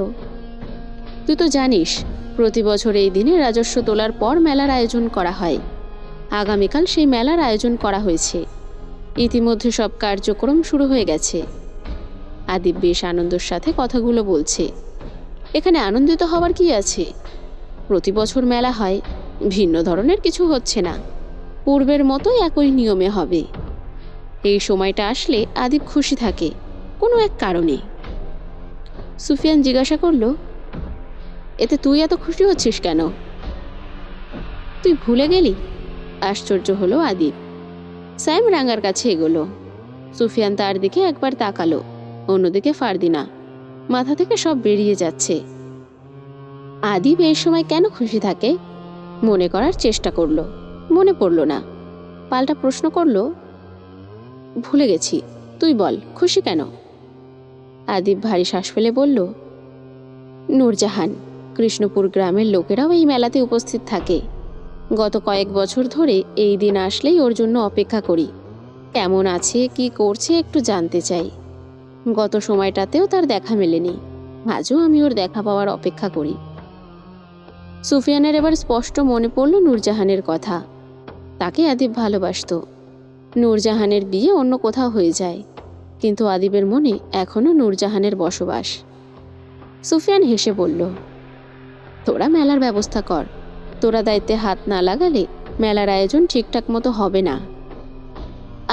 তুই তো জানিস, প্রতি বছর এই দিনে রাজস্ব তোলার পর মেলার আয়োজন করা হয়। আগামীকাল সেই মেলার আয়োজন করা হয়েছে। ইতিমধ্যে সব কার্যক্রম শুরু হয়ে গেছে। আদিব বেশ আনন্দের সাথে কথাগুলো বলছে। এখানে আনন্দিত হওয়ার কি আছে? প্রতি বছর মেলা হয়, ভিন্ন ধরনের কিছু হচ্ছে না, পূর্বের মতোই একই নিয়মে হবে। এই সময়টা আসলে আদিব খুশি থাকে কোনো এক কারণে। সুফিয়ান জিজ্ঞাসা করল, এতে তুই এত খুশি হচ্ছিস কেন? তুই ভুলে গেলি? আশ্চর্য হলো আদিব। সাইম রাঙার কাছে এগোলো। সুফিয়ান তার দিকে একবার তাকালো, অন্যদিকে ফারদিনা। মাথা থেকে সব বেরিয়ে যাচ্ছে। আদিব এই সময় কেন খুশি থাকে মনে করার চেষ্টা করলো, মনে পড়ল না। পাল্টা প্রশ্ন করল, ভুলে গেছি, তুই বল খুশি কেন? আদিব ভারী শ্বাস ফেলে বলল, নূরজাহান, কৃষ্ণপুর গ্রামের লোকেরাও এই মেলাতে উপস্থিত থাকে। গত কয়েক বছর ধরে এই দিন আসলেই ওর জন্য অপেক্ষা করি। কেমন আছে, কি করছে একটু জানতে চাই। গত সময়টাতেও তার দেখা মেলেনি, আজও আমি ওর দেখা পাওয়ার অপেক্ষা করি। সুফিয়ানের এবার স্পষ্ট মনে পড়ল নূরজাহানের কথা। তাকে আদিব ভালোবাসত। নূরজাহানের বিয়ে অন্য কোথাও হয়ে যায়, কিন্তু আদিবের মনে এখনও নূরজাহানের বসবাস। সুফিয়ান হেসে বলল, তোরা মেলার ব্যবস্থা কর, তোরা দায়িত্বে হাত না লাগালে মেলার আয়োজন ঠিকঠাক মতো হবে না।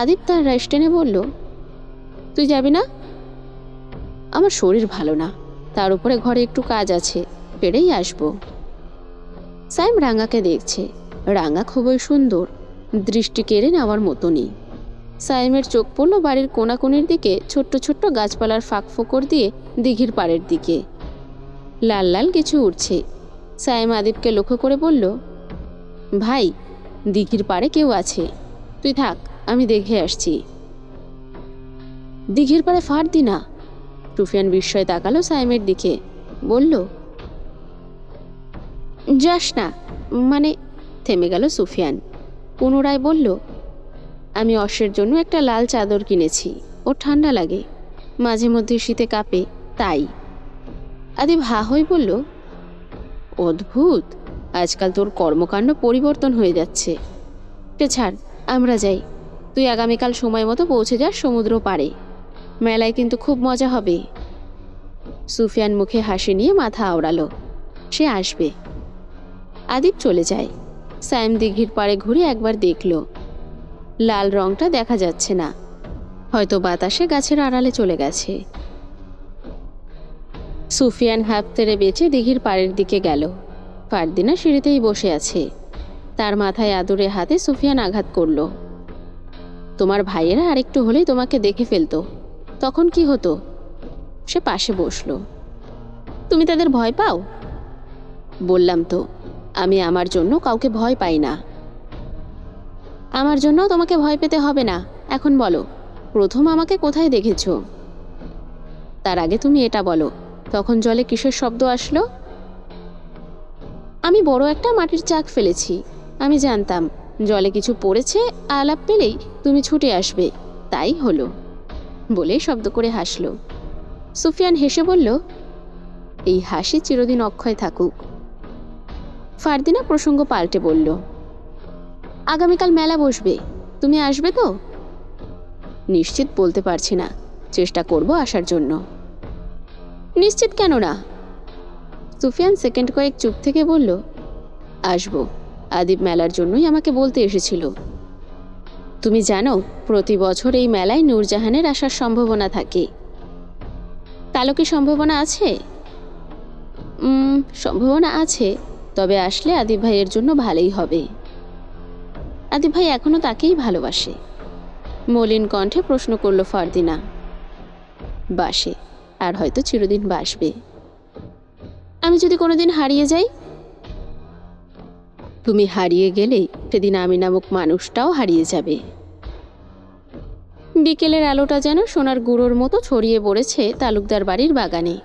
আদিব তার রাইস টেনে বলল, তুই যাবি না? আমার শরীর ভালো না, তার উপরে ঘরে একটু কাজ আছে, পেরেই আসবো। সাইম রাঙাকে দেখছে। রাঙা খুবই সুন্দর, দৃষ্টি কেড়ে নেওয়ার মতনই। সাইমের চোখ পড়ল বাড়ির কোনাকুনির দিকে, ছোট্ট ছোট্ট গাছপালার ফাঁক ফোকর দিয়ে দিঘির পাড়ের দিকে। লাল লাল কিছু উঠছে। সাইম আদিবকে লক্ষ্য করে বলল, ভাই, দিঘির পাড়ে কেউ আছে, তুই থাক, আমি দেখে আসছি। দিঘির পাড়ে ফারদিনা? সুফিয়ান বিস্ময়ে তাকালো সাইমের দিকে, বলল, যাস না, মানে। থেমে গেল সুফিয়ান, পুনরায় বলল, আমি অশ্বের জন্য একটা লাল চাদর কিনেছি, ওর ঠান্ডা লাগে, মাঝে মধ্যে শীতে কাঁপে, তাই। আদিব হা হয়ে বলল, অদ্ভুত, আজকাল তোর কর্মকাণ্ড পরিবর্তন হয়ে যাচ্ছে। ছাড়, আমরা যাই, তুই আগামীকাল সময় মতো পৌঁছে যাস সমুদ্র পাড়ে, মেলায় কিন্তু খুব মজা হবে। সুফিয়ান মুখে হাসি নিয়ে মাথা আওড়ালো, সে আসবে। আদিব চলে যায়। সাইম দিঘির পাড়ে ঘুরে একবার দেখল, লাল রংটা দেখা যাচ্ছে না, হয়তো বাতাসে গাছের আড়ালে চলে গেছে। সুফিয়ান হাঁপ তেড়ে বেঁচে দিঘির পাড়ের দিকে গেল। ফারদিনা সিঁড়িতেই বসে আছে, তার মাথায় আদুরে হাতে সুফিয়ান আঘাত করল। তোমার ভাইয়েরা আরেকটু হলেই তোমাকে দেখে ফেলতো, তখন কি হতো? সে পাশে বসল। তুমি তাদের ভয় পাও? বললাম তো, আমি আমার জন্য কাউকে ভয় পাই না। আমার জন্য তোমাকে ভয় পেতে হবে না। এখন বলো, প্রথম আমাকে কোথায় দেখেছো? তার আগে তুমি এটা বলো, তখন জলে কিসের শব্দ আসলো? আমি বড় একটা মাটির চাক ফেলেছি, আমি জানতাম জলে কিছু পড়েছে, আলাপ পেলেই তুমি ছুটে আসবে, তাই হলো, বলে শব্দ করে হাসল। সুফিয়ান হেসে বলল, এই হাসি চিরদিন অক্ষয় থাকুক। ফারদিনা প্রসঙ্গ পাল্টে বলল, আগামীকাল মেলা বসবে, তুমি আসবে তো? নিশ্চিত বলতে পারছি না, চেষ্টা করব আসার জন্য। নিশ্চিত কেন না? সুফিয়ান সেকেন্ড কয়েক চুপ থেকে বলল, আসবো, আদিব মেলার জন্যই আমাকে বলতে এসেছিল। তুমি জানো, প্রতি বছর এই মেলায় নূরজাহানের আসার সম্ভাবনা থাকে। কালো কি সম্ভাবনা আছে? সম্ভাবনা আছে, তবে আসলে আদিব ভাইয়ের জন্য ভালোই হবে। আদিব ভাই এখনো তাকেই ভালোবাসে? মলিন কণ্ঠে প্রশ্ন করল ফারদিনা। বাসে, আর হয়তো চিরদিন বাসবে। আমি যদি কোনোদিন হারিয়ে যাই? তুমি হারিয়ে গেলে সেদিন আমি নামক মানুষটাও হারিয়ে যাবে। বিকেলের আলোটা যেন সোনার গুঁড়োর মতো ছড়িয়ে পড়েছে তালুকদার বাড়ির বাগানে।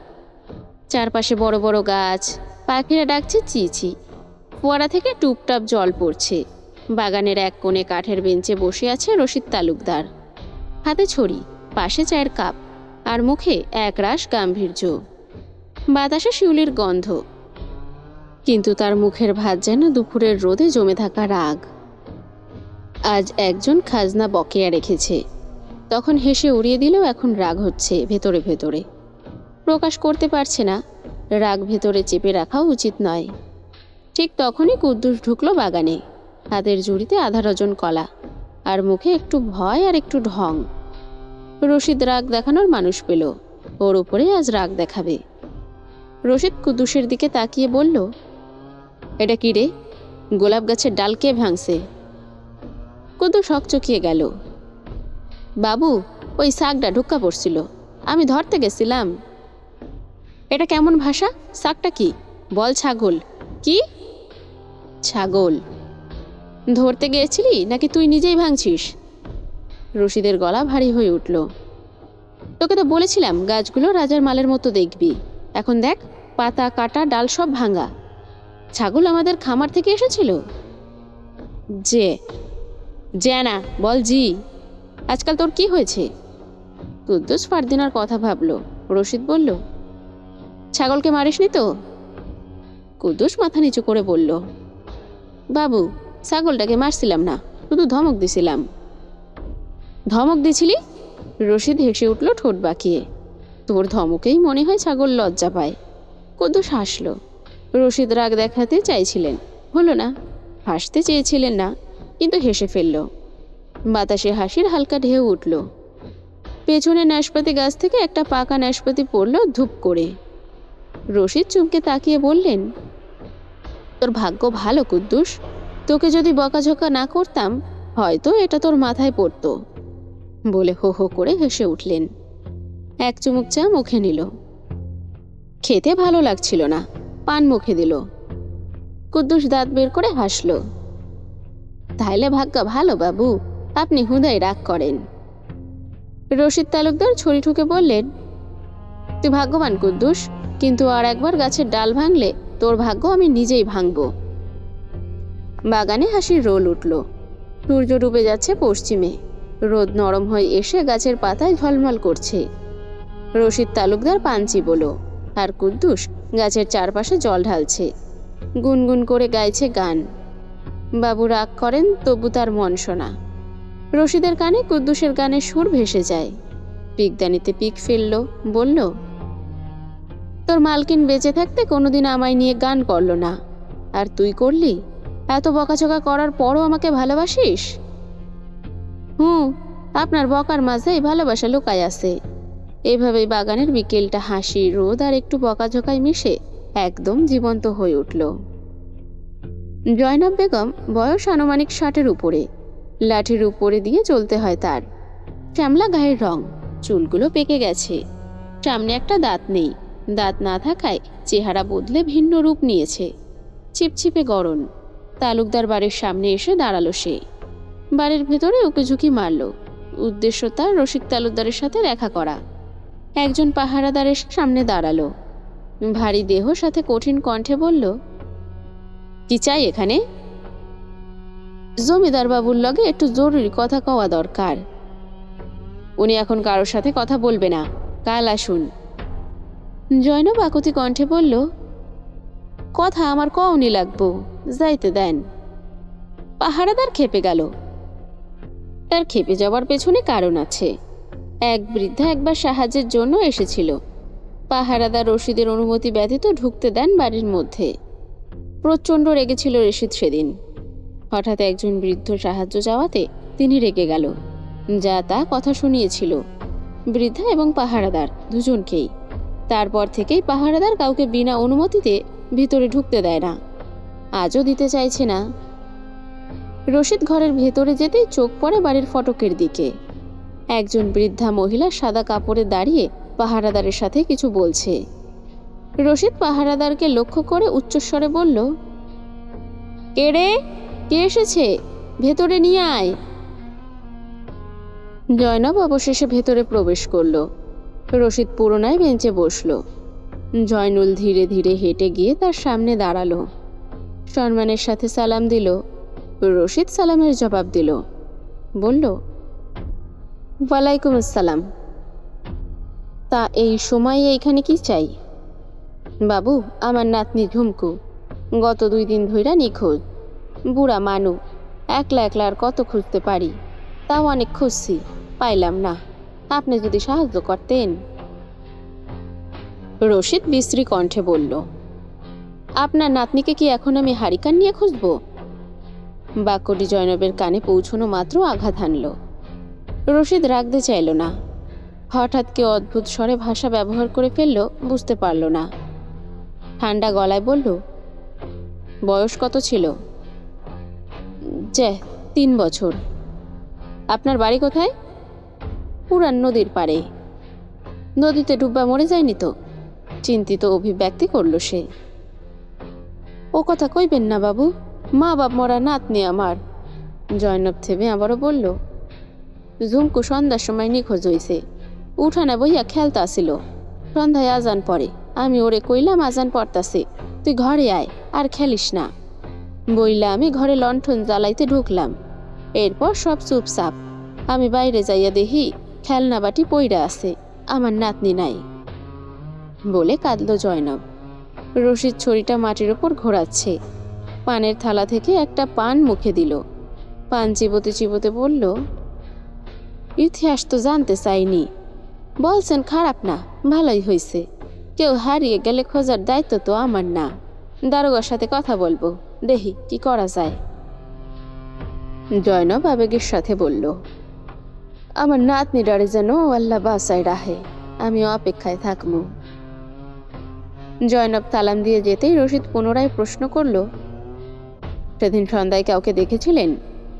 চারপাশে বড় বড় গাছ, পাখিরা ডাকছে চিচি, ফোয়ারা থেকে টুপটাপ জল পড়ছে। বাগানের এক কোণে কাঠের বেঞ্চে বসে আছে রশিদ তালুকদার, হাতে ছড়ি, পাশে চায়ের কাপ, আর মুখে একরাশ গাম্ভীর্য। বাতাসে শিউলির গন্ধ, কিন্তু তার মুখের ভাঁজ যেন দুপুরের রোদে জমে থাকা রাগ। আজ একজন খাজনা বকেয়া রেখেছে, তখন হেসে উড়িয়ে দিলেও এখন রাগ হচ্ছে ভেতরে ভেতরে, প্রকাশ করতে পারছে না। রাগ ভেতরে চেপে রাখাও উচিত নয়। ঠিক তখনই কুদ্দুস ঢুকলো বাগানে, হাতের ঝুড়িতে আধা ডজন কলা, আর মুখে একটু ভয় আর একটু ঢং। রশিদ রাগ দেখানোর মানুষ পেল, ওর উপরে আজ রাগ দেখাবে। রশিদ কুদ্দুসের দিকে তাকিয়ে বলল, এটা কি রে? গোলাপ গাছের ডাল কে ভাঙছে? কুদ্দুস হকচকিয়ে গেল। বাবু, ওই শাকটা ঢুক্কা পড়ছিল, আমি ধরতে গেছিলাম। এটা কেমন ভাষা? শাকটা কি? বল ছাগল। কি? ছাগল। ধরতে গিয়েছিলি নাকি তুই নিজেই ভাঙছিস? রশিদের গলা ভারী হয়ে উঠল। তোকে তো বলেছিলাম গাছগুলো রাজার মালের মতো দেখবি, এখন দেখ, পাতা কাটা ডাল সব ভাঙা। ছাগল আমাদের খামার থেকে এসেছিল? যে না, বল জি। আজকাল তোর কি হয়েছে? কুদ্দুস ফারদিনার কথা ভাবল। রশিদ বলল, ছাগলকে মারিসনি তো? কুদ্দুস মাথা নিচু করে বলল, বাবু, ছাগলটাকে মারছিলাম না, শুধু ধমক দিছিলাম। ধমক দিছিলি? রশিদ হেসে উঠল ঠোঁট বাঁকিয়ে। তোর ধমকেই মনে হয় ছাগল লজ্জা পায়। কুদ্দুস হাসল। রশিদ রাগ দেখাতে চাইছিলেন, হলো না। হাসতে চেয়েছিলেন না, কিন্তু হেসে ফেলল। বাতাসে হাসির হালকা ঢেউ উঠল। পেছনে নাশপাতি গাছ থেকে একটা পাকা নাশপাতি পড়ল ধূপ করে। রশিদ চুমকে তাকিয়ে বললেন, তোর ভাগ্য ভালো কুদ্দুস, তোকে যদি বকাঝকা না করতাম হয়তো এটা তোর মাথায় পড়তো। বলে হো হো করে হেসে উঠলেন। এক চুমুক চা মুখে নিল। খেতে ভালো লাগছিল না, পান মুখে দিল। কুদ্দুস দাঁত বের করে হাসল। তাইলে ভাগ্য ভালো বাবু, আপনি হুদাই রাগ করেন। রশিদ তালুকদার ছড়ি ঠুকে বললেন, তুই ভাগ্যবান কুদ্দুস, কিন্তু আর একবার গাছের ডাল ভাঙলে তোর ভাগ্য আমি নিজেই ভাঙব। বাগানে হাসির রোল উঠল। সূর্য ডুবে যাচ্ছে পশ্চিমে, রোদ নরম হয়ে এসে গাছের পাতায় ঝলমল করছে। রশিদ তালুকদার পান চিবোলো, আর কুদ্দুস গাছের চারপাশে জল ঢালছে, গুনগুন করে গাইছে গান। বাবু রাগ করেন, তবু তার মন শোনা। রশিদের কানে কুদ্দুসের গানের সুর ভেসে যায়। পিকদানিতে পিক ফেলল, বলল, তোর মালকিন বেঁচে থাকতে কোনোদিন আমায় নিয়ে গান করলো না, আর তুই করলি। এত বকাঝকা করার পরও আমাকে ভালোবাসিস? আপনার বকার মাঝেই ভালোবাসা লুকায় আছে। এভাবেই বাগানের বিকেলটা হাসি, রোদ আর একটু বকাঝকায় মিশে একদম জীবন্ত হয়ে উঠল। জয়নাব বেগম বয়স আনুমানিক 60-এর উপরে। লাঠির উপরে দিয়ে চলতে হয় তার। শ্যামলা গায়ের রং, চুলগুলো পেকে গেছে। সামনে একটা দাঁত নেই, দাঁত না থাকায় চেহারা বদলে ভিন্ন রূপ নিয়েছে। চিপচিপে গরম। তালুকদার বাড়ির সামনে এসে দাঁড়ালো সে। বাড়ির ভেতরে উকিঝুঁকি মারল। উদ্দেশ্য তার রশিদ তালুকদারের সাথে দেখা করা। একজন পাহারাদারের সামনে দাঁড়ালো। ভারী দেহ সাথে কঠিন কণ্ঠে বলল, কি চাই এখানে? জমিদার বাবুর লগে একটু জরুরি কথা কওয়া দরকার। উনি এখন কারোর সাথে কথা বলবে না, কাল আসুন। জয়নব আকুতি কণ্ঠে বলল, কথা আমার কওনি লাগবো, যাইতে দেন। পাহারাদার খেপে গেল। তার খেপে যাওয়ার পেছনে কারণ আছে। এক বৃদ্ধা একবার সাহায্যের জন্য এসেছিল। পাহারাদার রশিদের অনুমতি ব্যতীত ঢুকতে দেন বাড়ির মধ্যে। প্রচণ্ড রেগেছিল রশিদ সেদিন। হঠাৎ একজন বৃদ্ধ সাহায্য চাওয়াতে তিনি রেগে গেল। যা তা কথা শুনিয়েছিল বৃদ্ধা এবং পাহারাদার দুজনকেই। তারপর থেকেই পাহারাদার কাউকে বিনা অনুমতিতে ভিতরে ঢুকতে দেয় না, আজও দিতে চাইছে না। রশিদ ঘরের ভেতরে যেতেই চোখ পড়ে বাড়ির ফটকের দিকে। একজন বৃদ্ধা মহিলা সাদা কাপড়ে দাঁড়িয়ে পাহারাদারের সাথে কিছু বলছে। রশিদ পাহারাদারকে লক্ষ্য করে উচ্চস্বরে বলল, কে রে? কে এসেছে? ভেতরে নিয়ে আয়। জয়নব অবশেষে ভেতরে প্রবেশ করল। রশিদ পুরোনায় বেঞ্চে বসল। জয়নুল ধীরে ধীরে হেঁটে গিয়ে তার সামনে দাঁড়ালো। সম্মানের সাথে সালাম দিল। রশিদ সালামের জবাব দিল, বলল, ওয়ালাইকুম আসসালাম। তা এই সময়ে এইখানে কি চাই? বাবু, আমার নাতনি ঝুমকু গত 2 দিন ধইরা নিখোঁজ। বুড়া মানু, একলা একলা আর কত খুঁজতে পারি, তাও অনেক খুঁজছি, পাইলাম না। আপনি যদি সাহায্য করতেন। রশিদ বিশ্রী কণ্ঠে বলল, আপনার নাতনিকে কি এখন আমি হারিকান নিয়ে খুঁজব? বাক্যটি জয়নবের কানে পৌঁছানো মাত্র আঘাত হানল। রশিদ রাখতে চাইল না। হঠাৎ কেউ অদ্ভুত স্বরে ভাষা ব্যবহার করে ফেলল, বুঝতে পারল না। ঠান্ডা গলায় বলল, বয়স কত ছিল? 3 বছর। আপনার বাড়ি কোথায়? পুরান নদীর পাড়ে। নদীতে ডুববা মরে যায়নি তো? চিন্তিত অভিব্যক্তি করল সে। ও কথা কইবেন না বাবু, মা বাপ মরা নাতনি আমার। জয়নব থেমে আবারও বলল, ঝুমকু সন্ধ্যার সময় নিখোঁজ হইছে। উঠানে বইয়া খেলতে আসিল। সন্ধ্যায় আজান পড়ে। আমি ওরে কইলাম আজান পড়তাছে, তুই ঘরে আয় আর খেলিস না। বইলা আমি ঘরে লণ্ঠন জ্বালাইতে ঢুকলাম। এরপর সব চুপচাপ। আমি বাইরে যাইয়া দেখি খেলনা বাটি পইরা আছে, আমার নাতনি নাই। বলে কাঁদল জয়নব। রশিদ ছড়িটা মাটির ওপর ঘোরাচ্ছে। পানের থালা থেকে একটা পান মুখে দিল। পান চিবোতে চিবোতে বলল, ইতিহাস তো জানতে চাইনি। বলছেন খারাপ না, ভালোই হয়েছে। কেউ হারিয়ে গেলে খোঁজার দায়িত্ব তো আমার না। দারোগার সাথে কথা বলবো, দেখি কি করা যায়। জয়নব আবেগের সাথে বলল, আমার নাতনি ডারে যেন আল্লাহ বাসায় রাহে, আমিও অপেক্ষায় থাকবো। জয়নব তালাম দিয়ে যেতেই রশিদ পুনরায় প্রশ্ন করল, সেদিন সন্ধ্যায় কাউকে দেখেছিলেন?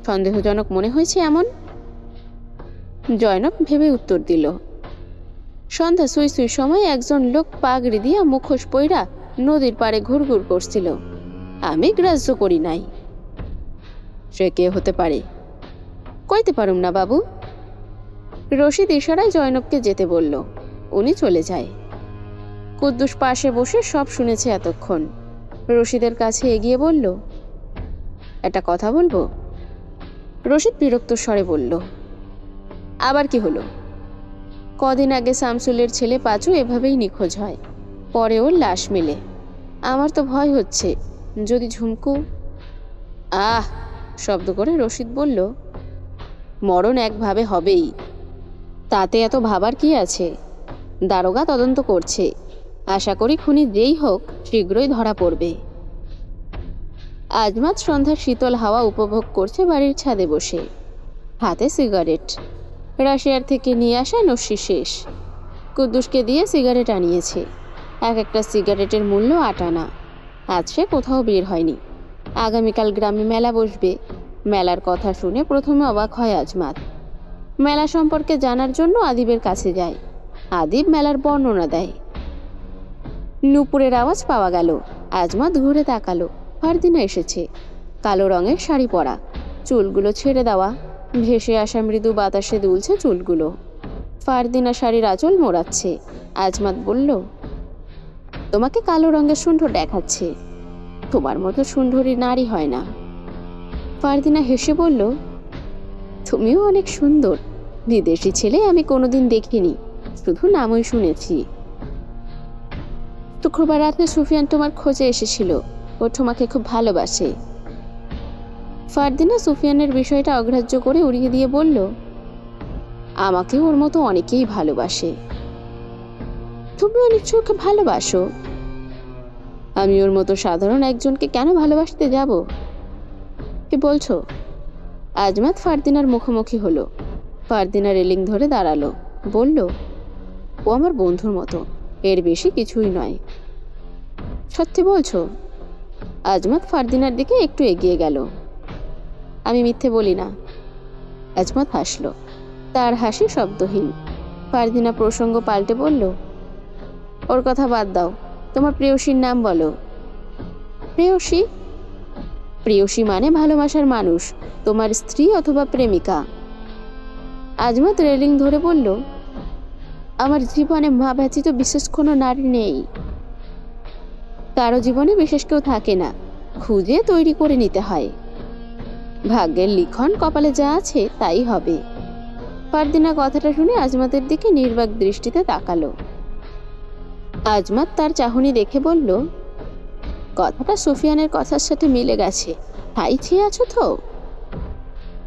সন্দেহজনক মনে হয়েছে এমন? জয়নব ভেবে উত্তর দিল, সন্ধ্যা সুই সুই সময় একজন লোক পাগড়ি দিয়া মুখোশ পইরা নদীর পাড়ে ঘুরঘুর করছিল। আমি গ্রাহ্য করি নাই। সে কে হতে পারে? কইতে পারুম না বাবু। রশিদ ইশারায় জয়নবকে যেতে বলল। উনি চলে যায়। কুদ্দুস পাশে বসে সব শুনেছে এতক্ষণ। রশিদের কাছে এগিয়ে বলল, একটা কথা বলবো? রশিদ বিরক্ত স্বরে বলল, আবার কি হলো? কদিন আগে শামসুলের ছেলে পাঁচু এভাবেই নিখোঁজ হয়, পরে ওর লাশ মেলে। আমার তো ভয় হচ্ছে, যদি ঝুমকু। আহ, শব্দ করে রশিদ বলল, মরণ একভাবে হবেই, তাতে এত ভাবার কি আছে? দারোগা তদন্ত করছে, আশা করি খুনি যেই হোক শীঘ্রই ধরা পড়বে। আজমাত সন্ধ্যার শীতল হাওয়া উপভোগ করছে বাড়ির ছাদে বসে, হাতে সিগারেট। রাশিয়ার থেকে নিয়ে আসা নস্যি শেষ। কুদ্দুসকে দিয়ে সিগারেট আনিয়েছে। এক একটা সিগারেটের মূল্য 8 আনা। আজ সে কোথাও বের হয়নি। আগামীকাল গ্রামে মেলা বসবে। মেলার কথা শুনে প্রথমে অবাক হয় আজমাত। মেলা সম্পর্কে জানার জন্য আদিবের কাছে যায়। আদিব মেলার বর্ণনা দেয়। নুপুরের আওয়াজ পাওয়া গেল। আজমাত ঘুরে তাকালো। ফারদিনা এসেছে। কালো রঙের শাড়ি পরা, চুলগুলো ছেড়ে দেওয়া, ভেসে আসা মৃদু বাতাসে দুলছে চুলগুলো। ফারদিনা শাড়ির আঁচল মোড়াচ্ছে। আজমাত বলল, তোমাকে কালো রঙের সুন্দর দেখাচ্ছে। তোমার মতো সুন্দরী নারী হয় না। ফারদিনা হেসে বলল, তুমিও অনেক সুন্দর। বিদেশি ছেলে আমি কোনোদিন দেখিনি, শুধু নামই শুনেছি। শুক্রবার রাতে সুফিয়ান তোমার খোঁজে এসেছিল। ও তোমাকে খুব ভালোবাসে। ফারদিনা সুফিয়ানের বিষয়টা অগ্রাহ্য করে উড়িয়ে দিয়ে বলল, আমাকে ওর মতো অনেকেই ভালোবাসে। তুমি নিশ্চয়ই ওকে ভালোবাসো। আমি ওর মতো সাধারণ একজনকে কেন ভালোবাসতে যাব? কি বলছো? আজমাত ফারদিনার মুখোমুখি হলো। ফারদিনা রেলিং ধরে দাঁড়ালো, বলল, ও আমার বন্ধুর মতো, এর বেশি কিছুই নয়। সত্যি বলছো? আজমাত ফারদিনার দিকে একটু এগিয়ে গেল। আমি মিথ্যে বলি না। আজমাত হাসল। তার হাসি শব্দহীন। ফারদিনা প্রসঙ্গ পাল্টে বলল, ওর কথা বাদ দাও, তোমার প্রেয়সীর নাম বলো। প্রেয়সী? প্রেয়সী মানে ভালোবাসার মানুষ, তোমার স্ত্রী অথবা প্রেমিকা। আজমাত রেলিং ধরে বলল, আমার জীবনে মা ব্যতীত বিশেষ কোনো নারী নেই। কারো জীবনে বিশেষ কেউ থাকে না, খুঁজে তৈরি করে নিতে হয়। ভাগ্যের লিখন, কপালে যা আছে তাই হবে। ফারদিনা কথাটা শুনে আজমাতের দিকে নির্বাক দৃষ্টিতে তাকালো। আজমাত তার চাহনি দেখে বলল, কথাটা সুফিয়ানের কথার সাথে মিলে গেছে। তাই চেয়ে আছো তো?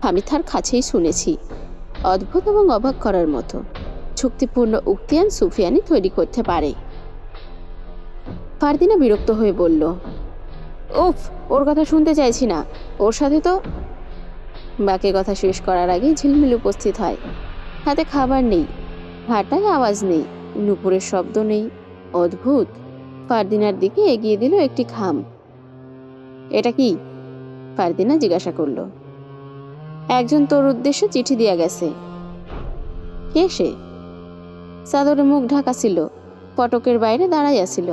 আমি তার কাছেই শুনেছি। অদ্ভুত এবং অবাক করার মতো যুক্তিপূর্ণ উক্তিয়ান সুফিয়ানই তৈরি করতে পারে। ফারদিনা বিরক্ত হয়ে বলল, উফ, ওর কথা শুনতে চাইছি না। ওর সাথে তো। বাকি কথা শেষ করার আগেই ঝিলমিল উপস্থিত হয়। হাতে খাবার নেই, হাঁটায় আওয়াজ নেই, নুপুরের শব্দ নেই। অদ্ভুত। ফারদিনার দিকে এগিয়ে দিল একটি খাম। এটা কি? ফারদিনা জিজ্ঞাসা করল। একজন তোর উদ্দেশ্যে চিঠি দিয়া গেছে। কে সে? চাদরে মুখ ঢাকা ছিল, ফটকের বাইরে দাঁড়াইয়াছিল।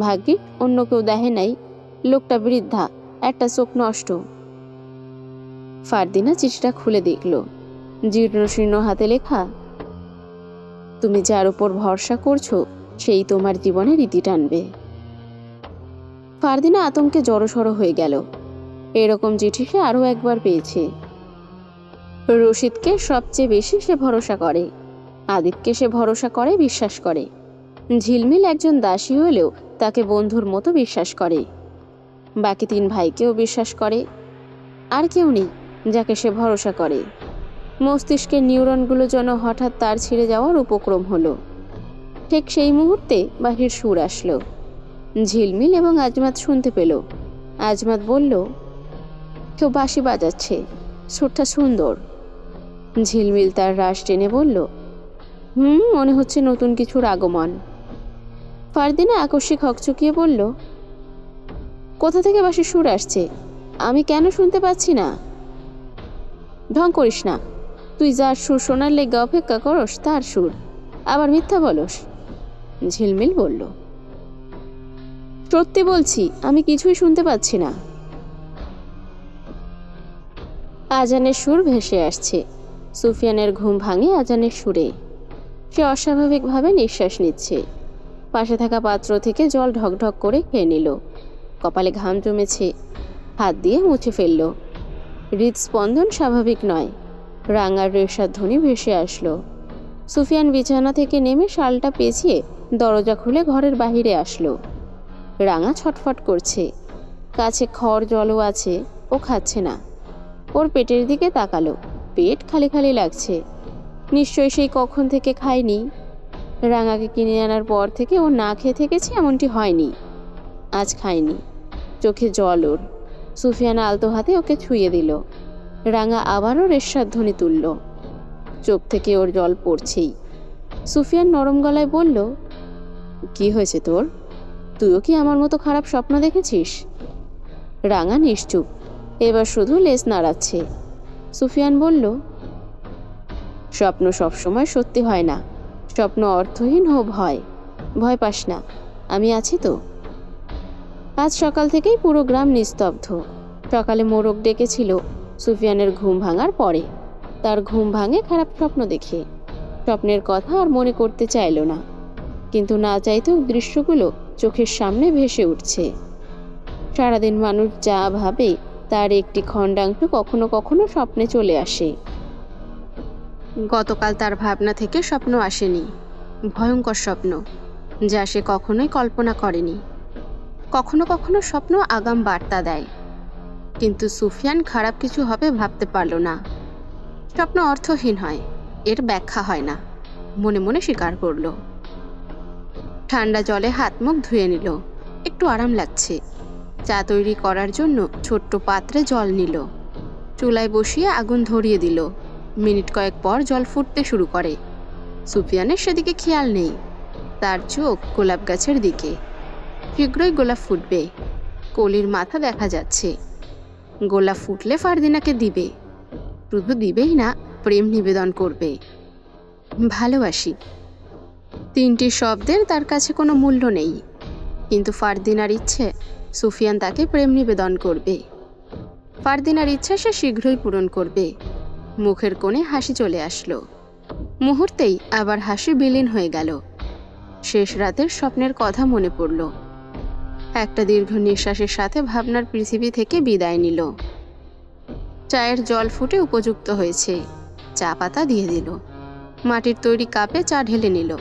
ভাগ্যিস অন্য কেউ দেখে নাই। লোকটা বৃদ্ধা, একটা চোখ নষ্ট। ফারদিনা চিঠিটা খুলে দেখল। জীর্ণ শীর্ণ হাতে লেখা, তুমি যার উপর ভরসা করছো সেই তোমার জীবনে রীতি টানবে। ফারদিনা আতঙ্কে জড়সড় হয়ে গেল। এরকম চিঠি সে আরও একবার পেয়েছে। রশিদকে সবচেয়ে বেশি সে ভরসা করে। আদিবকে সে ভরসা করে, বিশ্বাস করে। ঝিলমিল একজন দাসী হলেও তাকে বন্ধুর মতো বিশ্বাস করে। বাকি 3 ভাইকেও বিশ্বাস করে। আর কেউ নেই যাকে সে ভরসা করে। মস্তিষ্কের নিউরনগুলো যেন হঠাৎ তার ছিঁড়ে যাওয়ার উপক্রম হলো। ঠিক সেই মুহূর্তে বাহির সুর আসলো। ঝিলমিল এবং আজমাত শুনতে পেল। আজমাত বলল, কেউ বাঁশি বাজাচ্ছে, সুরটা সুন্দর। ঝিলমিল তার রাশ টেনে বলল, মনে হচ্ছে নতুন কিছুর আগমন। ফারদিনা আকস্মিক হকচকিয়ে বলল, কোথা থেকে বাঁশির সুর আসছে? আমি কেন শুনতে পাচ্ছি না? ঢং করিস না। তুই যার সুর শোনার লেগে অপেক্ষা করস তার সুর, আবার মিথ্যা বলস। ঝিলমিল বলল, সত্যি বলছি, আমি কিছুই শুনতে পাচ্ছি না। আজানের সুর ভেসে আসছে। সুফিয়ানের ঘুম ভাঙে আজানের সুরে। সে অস্বাভাবিকভাবে নিঃশ্বাস নিচ্ছে। পাশে থাকা পাত্র থেকে জল ঢকঢক করে খেয়ে নিল। কপালে ঘাম জমেছে, হাত দিয়ে মুছে ফেলল। হৃদস্পন্দন স্বাভাবিক নয়। রাঙার রেশার ধ্বনি ভেসে আসলো। সুফিয়ান বিছানা থেকে নেমে শালটা পেঁচিয়ে দরজা খুলে ঘরের বাহিরে আসলো। রাঙা ছটফট করছে। কাছে খড় জলও আছে, ও খাচ্ছে না। ওর পেটের দিকে তাকালো, পেট খালি খালি লাগছে। নিশ্চয়ই সেই কখন থেকে খায়নি। রাঙাকে কিনে আনার পর থেকে ও না খেয়ে থেকেছে এমনটি হয়নি। আজ খায়নি। চোখে জল ওর। সুফিয়ান আলতো হাতে ওকে ছুঁয়ে দিল। রাঙা আবারও রেশাধ্বনি তুলল। চোখ থেকে ওর জল পড়ছেই। সুফিয়ান নরম গলায় বলল, কি হয়েছে তোর? তুইও কি আমার মতো খারাপ স্বপ্ন দেখেছিস? রাঙা নিশ্চুপ, এবার শুধু লেজ নাড়াচ্ছে। সুফিয়ান বলল, স্বপ্ন সবসময় সত্যি হয় না। স্বপ্ন অর্থহীন হয়। ভয় পাস না, আমি আছি তো। আজ সকাল থেকেই পুরো গ্রাম নিস্তব্ধ। সকালে মোরগ ডেকেছিল সুফিয়ানের ঘুম ভাঙার পরে। তার ঘুম ভাঙে খারাপ স্বপ্ন দেখে। স্বপ্নের কথা আর মনে করতে চাইল না, কিন্তু না চাইতেও দৃশ্যগুলো চোখের সামনে ভেসে উঠছে। সারাদিন মানুষ যা ভাবে তার একটি খণ্ডাংশ কখনো কখনো স্বপ্নে চলে আসে। গতকাল তার ভাবনা থেকে স্বপ্ন আসেনি, ভয়ঙ্কর স্বপ্ন, যা সে কখনোই কল্পনা করেনি। কখনো কখনো স্বপ্ন আগাম বার্তা দেয়, কিন্তু সুফিয়ান খারাপ কিছু হবে ভাবতে পারল না। স্বপ্ন অর্থহীন হয়, এর ব্যাখ্যা হয় না, মনে মনে স্বীকার করল। ঠান্ডা জলে হাত মুখ ধুয়ে নিল। একটু আরাম লাগছে। চা তৈরি করার জন্য ছোট্ট পাত্রে জল নিল। চুলায় বসিয়ে আগুন ধরিয়ে দিল। মিনিট কয়েক পর জল ফুটতে শুরু করে। সুফিয়ানের সেদিকে খেয়াল নেই। তার চোখ গোলাপ গাছের দিকে। শীঘ্রই গোলাপ ফুটবে। কলির মাথা দেখা যাচ্ছে। গোলাপ ফুটলে ফারদিনাকে দিবে। শুধু দিবেই না, প্রেম নিবেদন করবে। ভালোবাসি। তিনটি শব্দের তার কাছে কোনো মূল্য নেই, কিন্তু ফারদিনার ইচ্ছে সুফিয়ান তাকে প্রেম নিবেদন করবে। ফারদিনার ইচ্ছা সে শীঘ্রই পূরণ করবে। মুখের কোণে হাসি চলে আসলো। মুহূর্তেই আবার হাসি বিলীন হয়ে গেল। শেষ রাতের স্বপ্নের কথা মনে পড়ল। একটা দীর্ঘ নিঃশ্বাসের সাথে ভাবনার পৃথিবী থেকে বিদায় নিল। চায়ের জল ফুটে উপযুক্ত হয়েছে। চা পাতা দিয়ে দিল। মাটির তৈরি কাপে চা ঢেলে নিল।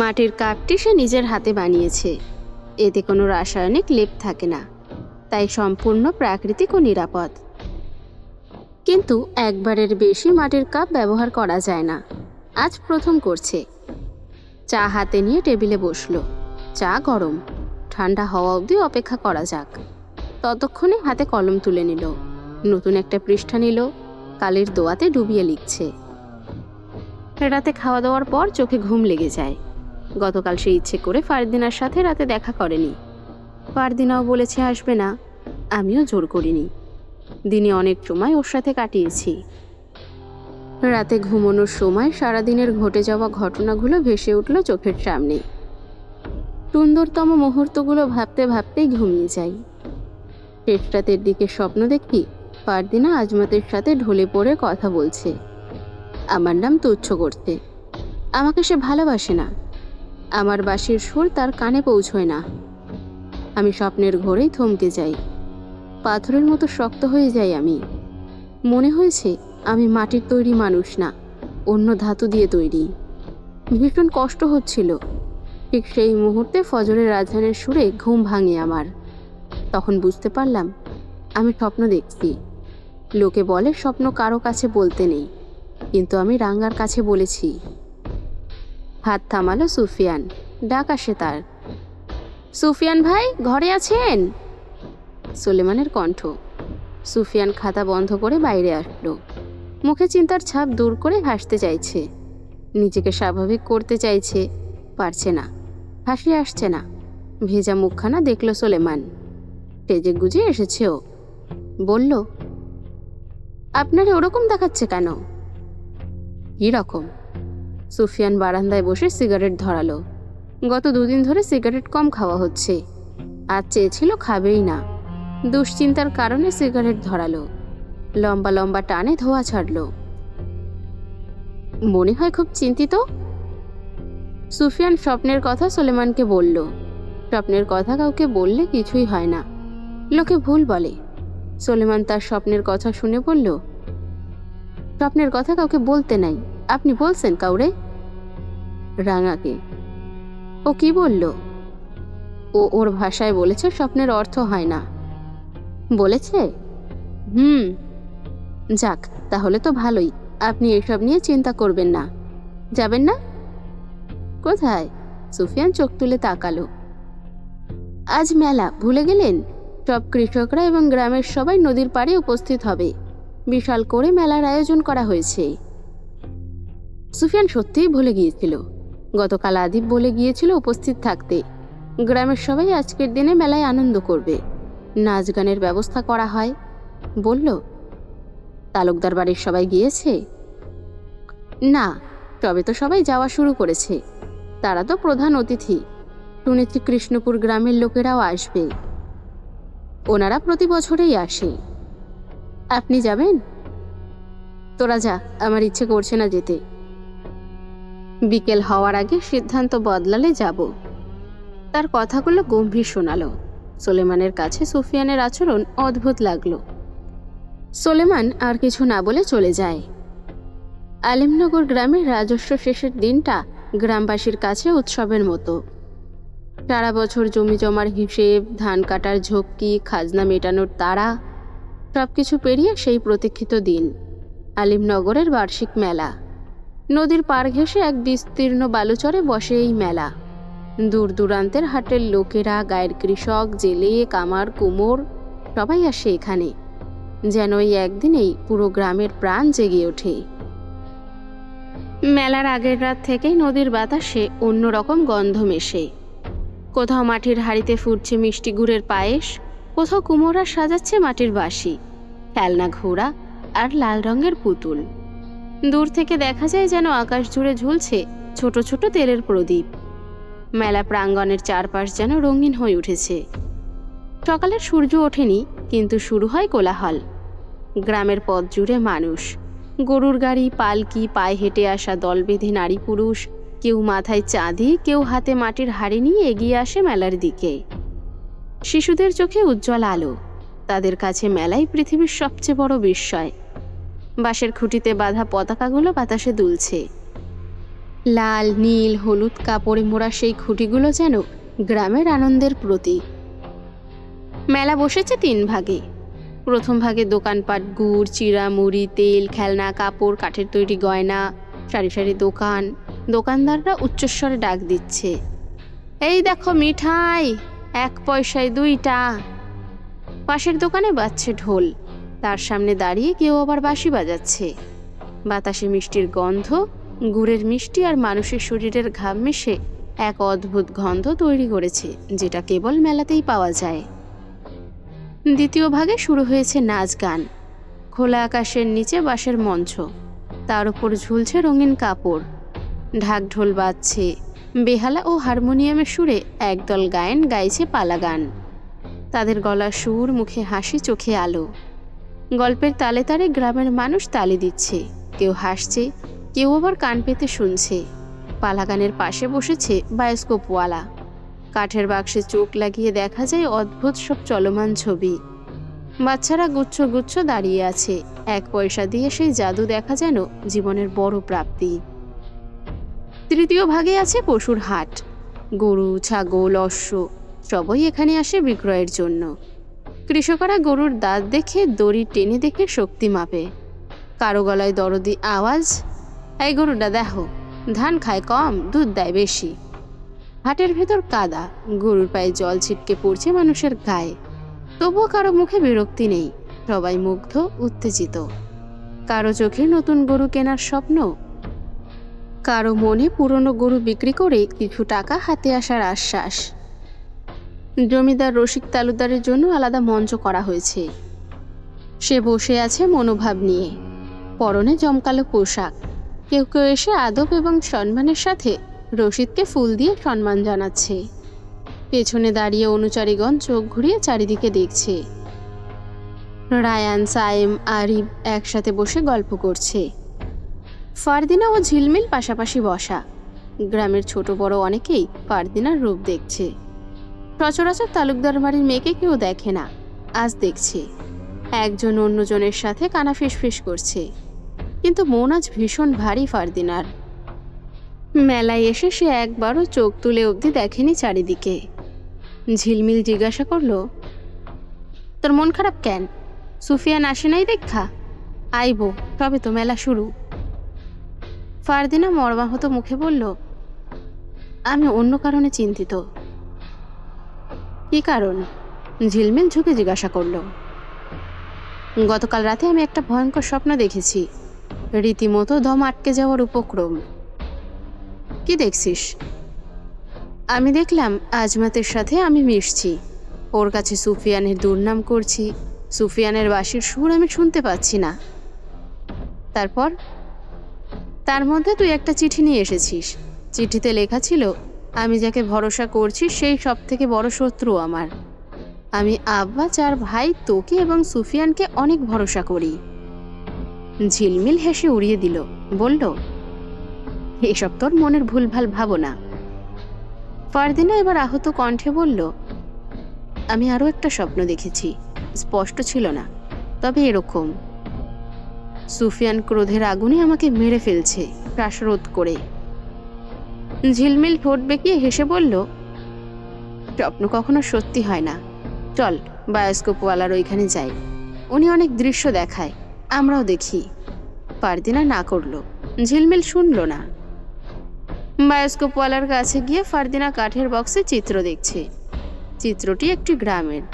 মাটির কাপটি সে নিজের হাতে বানিয়েছে। এতে কোনো রাসায়নিক লেপ থাকে না, তাই সম্পূর্ণ প্রাকৃতিক ও নিরাপদ। কিন্তু একবারের বেশি মাটির কাপ ব্যবহার করা যায় না। আজ প্রথম করছে। চা হাতে নিয়ে টেবিলে বসলো। চা গরম, ঠান্ডা হওয়া অবধি অপেক্ষা করা যাক। ততক্ষণে হাতে কলম তুলে নিল। নতুন একটা পৃষ্ঠা নিল। কালের দোয়াতে ডুবিয়ে লিখছে। রাতে খাওয়া দাওয়ার পর চোখে ঘুম লেগে যায়। গতকাল সে ইচ্ছে করে ফারদিনার সাথে রাতে দেখা করেনি। ফারদিনাও বলেছে আসবে না, আমিও জোর করিনি। দিনে অনেক সময় ওর সাথে কাটিয়েছি। রাতে ঘুমানোর সময় সারাদিনের ঘটে যাওয়া ঘটনাগুলো ভেসে উঠল চোখের সামনে। সুন্দরতম মুহূর্তগুলো ভাবতে ভাবতেই ঘুমিয়ে যাই। শেষ রাতের দিকে স্বপ্ন দেখি ফারদিনা আজমাতের সাথে ঢলে পড়ে কথা বলছে। আমার নাম তুচ্ছ করতে। আমাকে সে ভালোবাসে না। আমার বাঁশির সুর তার কানে পৌঁছয় না। আমি স্বপ্নের ঘোরেই থমকে যাই। পাথরের মতো শক্ত হয়ে যাই আমি। মনে হয়েছে আমি মাটির তৈরি মানুষ না, অন্য ধাতু দিয়ে তৈরি। ভীষণ কষ্ট হচ্ছিল। ঠিক সেই মুহূর্তে ফজরের আজানের সুরে ঘুম ভাঙে আমার। তখন বুঝতে পারলাম আমি স্বপ্ন দেখছি। লোকে বলে স্বপ্ন কারো কাছে বলতে নেই, কিন্তু আমি রাঙ্গার কাছে বলেছি। হাত থামালো সুফিয়ান। ডাক আসে তার। সুফিয়ান ভাই, ঘরে আছেন? সুলেমানের কণ্ঠ। সুফিয়ান খাতা বন্ধ করে বাইরে আসলো। মুখে চিন্তার ছাপ দূর করে হাসতে চাইছে। নিজেকে স্বাভাবিক করতে চাইছে, পারছে না। হাসি আসছে না। ভেজা মুখখানা দেখল সুলেমান। তেজে গুজে এসেছে ও। বলল, আপনারে ওরকম দেখাচ্ছে কেন? কি রকম? সুফিয়ান বারান্দায় বসে সিগারেট ধরালো। গত দুদিন ধরে সিগারেট কম খাওয়া হচ্ছে। আজ চেয়েছিল খাবেই না। দুশ্চিন্তার কারণে সিগারেট ধরালো। লম্বা লম্বা টানে ধোঁয়া ছাড়ল। মনে হয় খুব চিন্তিত। সুফিয়ান স্বপ্নের কথা সুলেমানকে বলল। স্বপ্নের কথা কাউকে বললে কিছুই হয় না, লোকে ভুল বলে। সুলেমান তার স্বপ্নের কথা শুনে বলল, স্বপ্নের কথা কাউকে বলতে নাই। আপনি বলছেন কাউরে? রাঙাকে। ও কি বলল? ও ওর ভাষায় বলেছে স্বপ্নের অর্থ হয় না। বলেছে? যাক, তাহলে তো ভালোই। আপনি এসব নিয়ে চিন্তা করবেন না। যাবেন না? কোথায়? সুফিয়ান চোখ তুলে তাকালো। আজ মেলা, ভুলে গেলেন? সব কৃষকরা এবং গ্রামের সবাই নদীর পাড়ে উপস্থিত হবে। বিশাল করে মেলার আয়োজন করা হয়েছে। সুফিয়ান সত্যিই ভুলে গিয়েছিল। গতকাল আদিব বলে গিয়েছিল উপস্থিত থাকতে। গ্রামের সবাই আজকের দিনে মেলায় আনন্দ করবে, নাচ গানের ব্যবস্থা করা হয় বলল। তালুকদার বাড়ির সবাই গিয়েছে? না, তবে তো সবাই যাওয়া শুরু করেছে। তারা তো প্রধান অতিথি। শুনেছি কৃষ্ণপুর গ্রামের লোকেরাও আসবে। ওনারা প্রতি বছরেই আসে। আপনি যাবেন? তোরা যা, আমার ইচ্ছে করছে না যেতে। বিকেল হওয়ার আগে সিদ্ধান্ত বদলালে যাব। তার কথাগুলো গম্ভীর শোনালো। সুলেমানের কাছে সুফিয়ানের আচরণ অদ্ভুত লাগলো। সুলেমান আর কিছু না বলে চলে যায়। আলিমনগর গ্রামের রাজস্ব শেষের দিনটা গ্রামবাসীর কাছে উৎসবের মতো। সারা বছর জমি জমার হিসেব, ধান কাটার ঝক্কি, খাজনা মেটানোর তাড়া, সবকিছু পেরিয়ে সেই প্রতীক্ষিত দিন, আলিমনগরের বার্ষিক মেলা। নদীর পাড় ঘেঁষে এক বিস্তীর্ণ বালুচরে বসে এই মেলা। দূর দূরান্তের হাটের লোকেরা, গায়ের কৃষক, জেলে, কামার, কুমোর সবাই আসে এখানে। যেন এই একদিনেই পুরো গ্রামের প্রাণ জেগে ওঠে। মেলার আগের রাত থেকেই নদীর বাতাসে অন্যরকম গন্ধ মেশে। কোথাও মাটির হাঁড়িতে ফুটছে মিষ্টি গুড়ের পায়েস, কোথাও কুমোরা সাজাচ্ছে মাটির বাঁশি, খেলনা ঘোড়া আর লাল রঙের পুতুল। দূর থেকে দেখা যায় যেন আকাশ জুড়ে ঝুলছে ছোট ছোট তেলের প্রদীপ। মেলা প্রাঙ্গণের চারপাশ যেন রঙিন হয়ে উঠেছে। সকালের সূর্য ওঠেনি, কিন্তু শুরু হয় কোলাহল। গ্রামের পথ জুড়ে মানুষ, গরুর গাড়ি, পালকি, পায়ে হেঁটে আসা দল বেঁধে নারী পুরুষ, কেউ মাথায় চাঁদি, কেউ হাতে মাটির হাঁড়ি নিয়ে এগিয়ে আসে মেলার দিকে। শিশুদের চোখে উজ্জ্বল আলো। তাদের কাছে মেলাই পৃথিবীর সবচেয়ে বড় বিস্ময়। বাঁশের খুঁটিতে বাঁধা পতাকাগুলো বাতাসে দুলছে। লাল, নীল, হলুদ কাপড়ে মোড়া সেই খুঁটিগুলো যেন গ্রামের আনন্দের প্রতীক। মেলা বসেছে 3 ভাগে। প্রথম ভাগে দোকানপাট, গুড়, চিড়া, মুড়ি, তেল, খেলনা, কাপড়, কাঠের তৈরি গয়না, সারি সারি দোকান। দোকানদাররা উচ্চস্বরে ডাক দিচ্ছে, এই দেখো মিঠাই, 1 পয়সায় 2টা। পাশের দোকানে বাজছে ঢোল, তার সামনে দাঁড়িয়ে কেউ আবার বাঁশি বাজাচ্ছে। বাতাসে মিষ্টির গন্ধ, গুড়ের মিষ্টি আর মানুষের শরীরের ঘাম মিশে এক অদ্ভুত গন্ধ তৈরি করেছে, যেটা কেবল মেলাতেই পাওয়া যায়। দ্বিতীয় ভাগে শুরু হয়েছে নাচ গান। খোলা আকাশের নিচে বাঁশের মঞ্চ, তার উপর ঝুলছে রঙিন কাপড়। ঢাক ঢোল বাজছে, বেহালা ও হারমোনিয়ামের সুরে একদল গায়েন গাইছে পালা গান। তাদের গলার সুর, মুখে হাসি, চোখে আলো। গল্পের তালে তালে গ্রামের মানুষ তালি দিচ্ছে, কেউ হাসছে, কেউ আবার কান পেতে শুনছে। পালা গানের পাশে বসেছে বায়োস্কোপওয়ালা। কাঠের বাক্সে চোখ লাগিয়ে দেখা যায় অদ্ভুত সব চলমান ছবি। বাচ্চারা গুচ্ছ গুচ্ছ দাঁড়িয়ে আছে। 1 পয়সা দিয়ে সেই জাদু দেখা যেন জীবনের বড় প্রাপ্তি। তৃতীয় ভাগে আছে পশুর হাট। গরু, ছাগল, অশ্ব সবই এখানে আসে বিক্রয়ের জন্য। কৃষকরা গরুর দাঁত দেখে, দড়ি টেনে দেখে শক্তি মাপে। কারো গলায় দরদি আওয়াজ, এই গরুটা দেখো, ধান খায় কম, দুধ দেয় বেশি। হাটের ভেতর কাদা, গরুর পায়ে জল ছিটকে পড়ছে মানুষের গায়ে। তবুও কারো মুখে বিরক্তি নেই, সবাই মুগ্ধ, উত্তেজিত। কারো চোখে নতুন গরু কেনার স্বপ্ন, কারো মনে পুরনো গরু বিক্রি করে কিছু টাকা হাতে আসার আশ্বাস। জমিদার রসিক তালুকদারের জন্য আলাদা মঞ্চ করা হয়েছে। সে বসে আছে মনোভাব নিয়ে, পরনে জমকালো পোশাক। কেউ কেউ এসে আদব এবং সম্মানের সাথে রশিদকে ফুল দিয়ে সম্মান জানাচ্ছে। পেছনে দাঁড়িয়ে অনুচারীগণ চোখ ঘুরিয়ে চারিদিকে দেখছে। রায়ান, সাইম, আরিব একসাথে বসে গল্প করছে। ফারদিনা ও ঝিলমিল পাশাপাশি বসা। গ্রামের ছোট বড় অনেকেই ফারদিনার রূপ দেখছে। সচরাচর তালুকদার বাড়ির মেয়েকে কেউ দেখে না, আজ দেখছে। একজন অন্যজনের সাথে কানা ফিসফিস করছে, কিন্তু মন আজ ভীষণ ভারী ফারদিনার। মেলায় এসে সে একবারও চোখ তুলে অবধি দেখেনি চারিদিকে। ঝিলমিল জিজ্ঞাসা করলো, তোর মন খারাপ কেন? সুফিয়ান আসে নাই দেখা? আইব, তবে তো মেলা শুরু। ফারদিনা মর্মাহত মুখে বলল, আমি অন্য কারণে চিন্তিত। কি কারণ? ঝিলমিল ঝুঁকে জিজ্ঞাসা করল। গতকাল রাতে আমি একটা ভয়ঙ্কর স্বপ্ন দেখেছি, রীতিমতো দম আটকে যাওয়ার উপক্রম। কি দেখছিস? আমি দেখলাম আজমাতের সাথে আমি মিশছি, ওর কাছে সুফিয়ানের দুর্নাম করছি, সুফিয়ানের বাঁশির সুর আমি শুনতে পাচ্ছি না। তারপর তার মধ্যে তুই একটা চিঠি নিয়ে এসেছিস। চিঠিতে লেখা ছিল, আমি যাকে ভরসা করছি সেই সব থেকে বড় শত্রু আমার। আমি আব্বা, 4 ভাই, তোকে এবং সুফিয়ানকে অনেক ভরসা করি। ঝিলমিল হেসে উড়িয়ে দিল, বলল, এসব তোর মনের ভুলভাল ভাবনা। ফারদিনা এবার আহত কণ্ঠে বলল, আমি আরও একটা স্বপ্ন দেখেছি, স্পষ্ট ছিল না, তবে এরকম। সুফিয়ান ক্রোধের আগুনে আমাকে মেরে ফেলছে শ্বাসরোধ করে। ঝিলমিল ঠোঁট বেঁকিয়ে হেসে বলল, স্বপ্ন কখনো সত্যি হয় না, চল বায়োস্কোপওয়ালার ওইখানে যাই, উনি অনেক দৃশ্য দেখায়, আমরাও দেখি। ফারদিনা না করলো, ঝিলমিল শুনল না। বায়োস্কোপওয়ালার কাছে গিয়ে ফারদিনা কাঠের বক্সে চিত্র দেখছে। চিত্রটি একটি গ্রামের।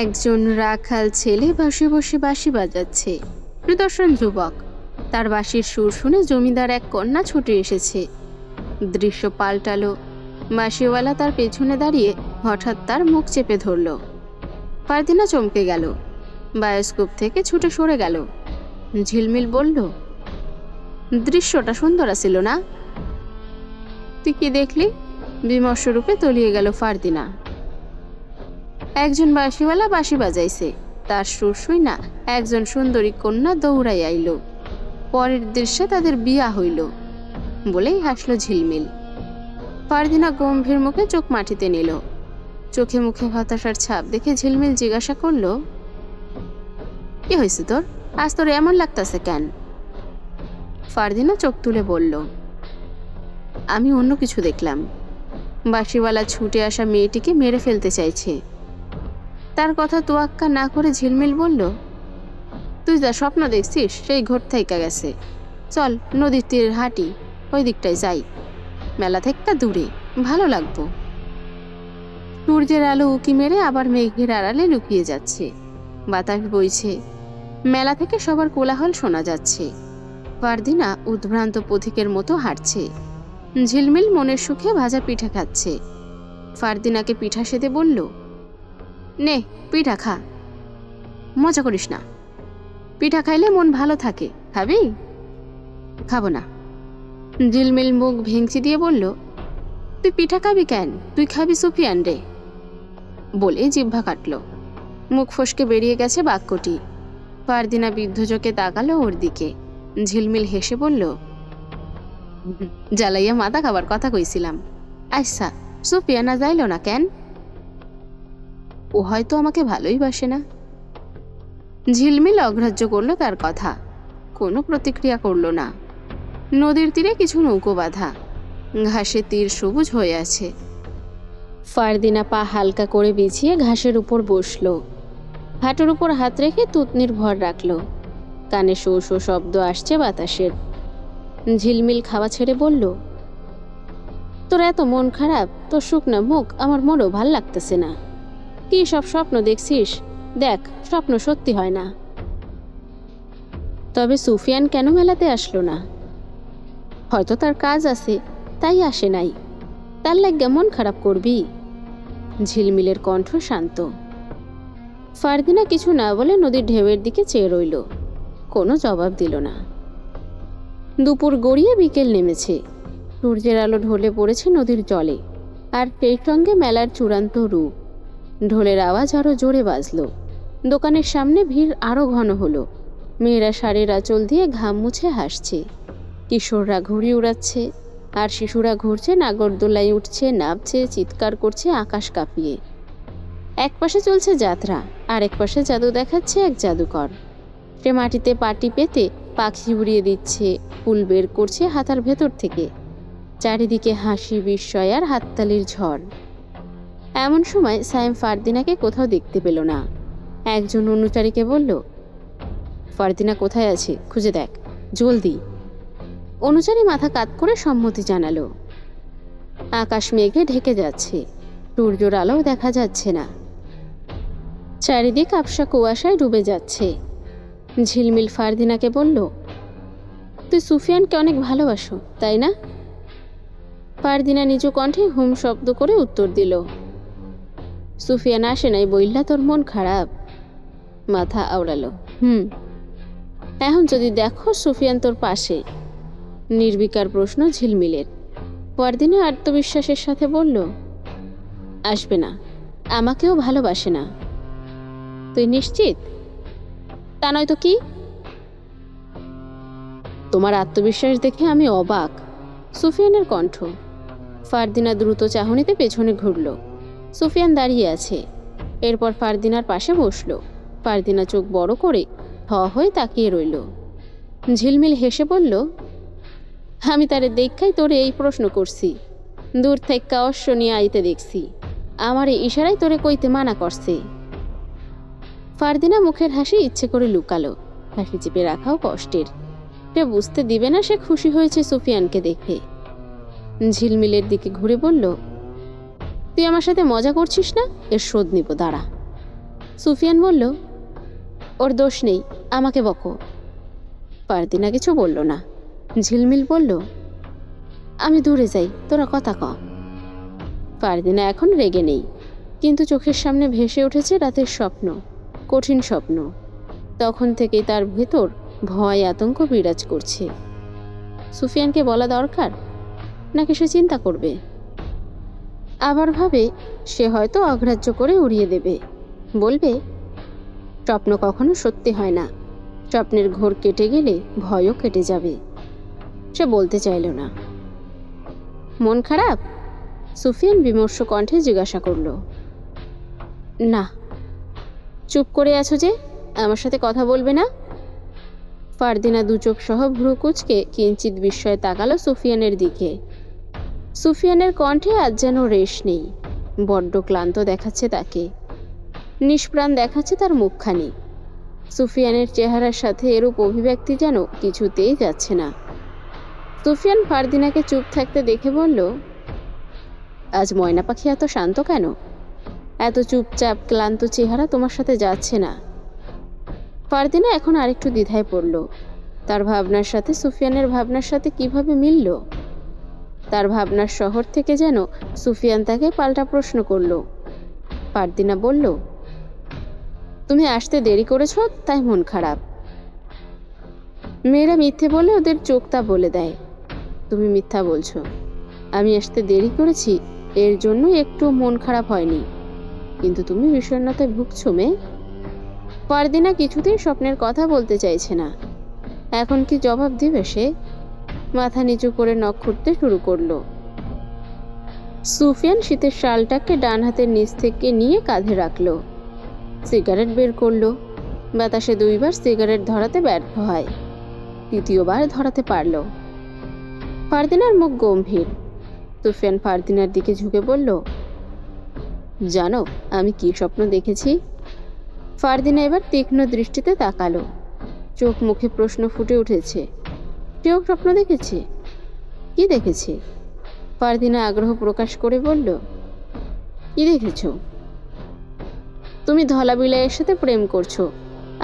একজন রাখাল ছেলে বসে বসে বাঁশি বাজাচ্ছে, সুদর্শন যুবক। তার বাঁশির সুর শুনে জমিদার এক কন্যা ছুটে এসেছে। দৃশ্য পাল্টালো, বাঁশিওয়ালা তার পেছনে দাঁড়িয়ে হঠাৎ তার মুখ চেপে ধরল। ফারদিনা চমকে গেল, বায়োস্কোপ থেকে ছুটে সরে গেল। ঝিলমিল বলল, দৃশ্যটা সুন্দর ছিল না? তুই কি দেখলি? বিমর্ষ রূপে তলিয়ে গেল ফারদিনা। একজন বাঁশিওয়ালা বাঁশি বাজাইছে, তার সুর শুই না একজন সুন্দরী কন্যা দৌড়াই আইল। পরের দৃশ্যে তাদের বিয়া হইল, বলেই হাসল ঝিলমিল। ফারদিনা গম্ভীর মুখে চোখ মাটিতে নিল। চোখে মুখে হতাশার ছাপ দেখে ঝিলমিল জিজ্ঞাসা করল, কি হয়েছে তোর? আজ তোর এমন লাগতেছে কেন? ফারদিনা চোখ তুলে বলল, আমি অন্য কিছু দেখলাম। বাঁশিওয়ালা ছুটে আসা মেয়েটিকে মেরে ফেলতে চাইছে। তার কথা তোয়াক্কা না করে ঝিলমিল বলল, তুই যা স্বপ্ন দেখছিস সেই ঘর থাইকা গেছে, চল নদীর তীরের হাঁটি, ওই দিকটায় যাই, মেলা থেকে দূরে, ভালো লাগবো। সূর্যের আলো উকি মেরে আবার মেঘের আড়ালে লুকিয়ে যাচ্ছে। বাতাস বইছে, মেলা থেকে সবার কোলাহল শোনা যাচ্ছে। ফারদিনা উদ্ভ্রান্ত পথিকের মতো হাঁটছে। ঝিলমিল মনের সুখে ভাজা পিঠা খাচ্ছে। ফারদিনাকে পিঠা সেদে বলল, নে পিঠা খা, মজা করিস না, পিঠা খাইলে মন ভালো থাকে, খাবি? খাবো না। ঝিলমিল মুখ ভেঙচি দিয়ে বলল, তুই পিঠা খাবি কেন? তুই খাবি সুফিয়ান রে। বলে জিহ্বা কাটল, মুখ ফসকে বেরিয়ে গেছে বাক্যটি। ফারদিনা বিদ্ধচোখে তাকালো ওর দিকে। ঝিলমিল হেসে বলল, জ্বালাইয়া মাথা খাবার কথা কইছিলাম। আচ্ছা, সুফিয়ানা যাইল না কেন? ও হয়তো আমাকে ভালোই বাসে না। ঝিলমিল অগ্রাহ্য করলো তার কথা, কোনো প্রতিক্রিয়া করল না। নদীর তীরে কিছু নৌকো বাঁধা, ঘাসে তীর সবুজ হয়ে আছে। ফারদিনা পা হালকা করে বিছিয়ে ঘাসের উপর বসল। হাঁটুর উপর হাত রেখে তুতনির ভর রাখল। কানে শো শো শব্দ আসছে বাতাসের। ঝিলমিল খাওয়া ছেড়ে বলল, তোর এত মন খারাপ, তোর শুকনা মুখ আমার মোড়ও ভাল লাগতেছে না। কি সব স্বপ্ন দেখছিস? দেখ, স্বপ্ন সত্যি হয় না। তবে সুফিয়ান কেন মেলাতে আসলো না? হয়তো তার কাজ আছে, তাই আসে নাই। তার লাগা মন খারাপ করবি? ঝিলমিলের কণ্ঠ শান্ত। ফারদিনা কিছু না বলে নদীর ঢেউয়ের দিকে চেয়ে রইল, কোনো জবাব দিল না। দুপুর গড়িয়ে বিকেল নেমেছে। সূর্যের আলো ঢলে পড়েছে নদীর জলে, আর সেই সঙ্গে মেলার চূড়ান্ত রূপ। ঢোলের আওয়াজ আরো জোরে বাজল। দোকানের সামনে ভিড় আরও ঘন হলো। মেয়েরা শাড়ির আঁচল দিয়ে ঘাম মুছে হাসছে, কিশোররা ঘুড়ি উড়াচ্ছে, আর শিশুরা ঘুরছে, নাগরদোলায় উঠছে, নাচছে, চিৎকার করছে আকাশ কাঁপিয়ে। এক পাশে চলছে যাত্রা, আর এক পাশে জাদু দেখাচ্ছে এক জাদুকর। সে মাটিতে পাটি পেতে পাখি উড়িয়ে দিচ্ছে, ফুল বের করছে হাতার ভেতর থেকে। চারিদিকে হাসি, বিস্ময় আর হাততালির ঝড়। এমন সময় সায়েম ফারদিনাকে কোথাও দেখতে পেল না। একজন অনুচারীকে বলল, ফারদিনা কোথায় আছে, খুঁজে দেখ, জলদি। অনুচারী মাথা কাত করে সম্মতি জানালো। আকাশ মেঘে ঢেকে যাচ্ছে, সূর্যের আলোও দেখা যাচ্ছে না। চারিদিক আবসা কুয়াশায় ডুবে যাচ্ছে। ঝিলমিল ফারদিনাকে বলল, তুই সুফিয়ানকে অনেক ভালোবাসো, তাই না? ফারদিনা নিচু কণ্ঠে হুম শব্দ করে উত্তর দিল, সুফিয়ান আসে নাই বইল্লা তোর মন খারাপ? মাথা আওড়ালো, এখন যদি দেখো সুফিয়ান তোর পাশে। নির্বিকার প্রশ্ন ঝিলমিলের। ফারদিনা আত্মবিশ্বাসের সাথে বলল, আসবে না, আমাকেও ভালোবাসে না। তুই নিশ্চিত? তা নয়তো কি? তোমার আত্মবিশ্বাস দেখে আমি অবাক। সুফিয়ানের কণ্ঠ। ফারদিনা দ্রুত চাহনিতে পেছনে ঘুরল। সুফিয়ান দাঁড়িয়ে আছে। এরপর ফারদিনার পাশে বসল। ফারদিনা চোখ বড় করে থ হয়ে তাকিয়ে রইল। ঝিলমিল হেসে বলল, আমি তারে দেখাই তোরে এই প্রশ্ন করছি। দূর থেকে অশ্ব নিয়ে আইতে দেখছি, আমার এই ইশারায় তোরে কইতে মানা করছে। ফারদিনা মুখের হাসি ইচ্ছে করে লুকালো। হাসি চেপে রাখাও কষ্টের। সে বুঝতে দিবে না সে খুশি হয়েছে সুফিয়ানকে দেখে। ঝিলমিলের দিকে ঘুরে বলল, তুই আমার সাথে মজা করছিস না? এর শোধ নিব, দাঁড়া। সুফিয়ান বলল, ওর দোষ নেই, আমাকে বকো। ফারদিনা কিছু বলল না। ঝিলমিল বলল, আমি দূরে যাই, তোরা কথা ক। ফারদিনা এখন রেগে নেই, কিন্তু চোখের সামনে ভেসে উঠেছে রাতের স্বপ্ন, কঠিন স্বপ্ন। তখন থেকেই তার ভেতর ভয়, আতঙ্ক বিরাজ করছে। সুফিয়ানকে বলা দরকার, নাকি সে চিন্তা করবে? আবার ভাবে সে হয়তো অগ্রাহ্য করে উড়িয়ে দেবে, বলবে স্বপ্ন কখনো সত্যি হয় না, স্বপ্নের ঘোর কেটে গেলে ভয়ও কেটে যাবে। সে বলতে চাইল না। মন খারাপ? সুফিয়ান বিমর্ষ কণ্ঠে জিজ্ঞাসা করল। না। চুপ করে আছো যে, আমার সাথে কথা বলবে না? ফারদিনা দু চোখ সহ ভ্রু কুঁচকে কিঞ্চিত বিস্ময়ে তাকালো সুফিয়ানের দিকে। সুফিয়ানের কণ্ঠে আজ যেন রেশ নেই। বড্ড ক্লান্ত দেখাচ্ছে তাকে, নিষ্প্রাণ দেখাচ্ছে তার মুখখানি। সুফিয়ানের চেহারার সাথে এরূপ অভিব্যক্তি যেন কিছুতেই যাচ্ছে না। সুফিয়ান ফারদিনাকে চুপ থাকতে দেখে বলল, আজ ময়না পাখি এত শান্ত কেন? এত চুপচাপ ক্লান্ত চেহারা তোমার সাথে যাচ্ছে না। ফারদিনা এখন আরেকটু দ্বিধায় পড়ল। তার ভাবনার সাথে সুফিয়ানের ভাবনার সাথে কিভাবে মিলল? তার ভাবনার শহর থেকে যেন সুফিয়ান তাকে পাল্টা প্রশ্ন করল। ফারদিনা বলল, তুমি আসতে দেরি করেছো, তাই মন খারাপ। মেয়েরা মিথ্যে বলে ওদের চোখ তা বলে দেয়। তুমি মিথ্যা বলছো। আমি আসতে দেরি করেছি, এর জন্য একটু মন খারাপ হয়নি, কিন্তু তুমি বিষণ্ণতায় ভুগছো মেয়ে। ফারদিনা কিছুতেই স্বপ্নের কথা বলতে চাইছে না। এখন কি জবাব দিবে সে? মাথা নিচু করে নখ খুঁড়তে শুরু করলো। সুফিয়ান শীতের শালটাকে ডান হাতের নিচ থেকে নিয়ে কাঁধে রাখলো। সিগারেট বের করলো। বাতাসে দুইবার সিগারেট ধরাতে ব্যর্থ হয়, তৃতীয়বার ধরাতে পারল। ফারদিনার মুখ গম্ভীর। সুফিয়ান ফারদিনার দিকে ঝুঁকে বলল, জানো আমি কি স্বপ্ন দেখেছি? ফারদিনা এবার তীক্ষ্ণ দৃষ্টিতে তাকালো। চোখ মুখে প্রশ্ন ফুটে উঠেছে। কেউ স্বপ্ন দেখেছে? কি দেখেছে? ফারদিনা আগ্রহ প্রকাশ করে বলল, কি দেখেছ? তুমি ধলা বিলাইয়ের সাথে প্রেম করছো,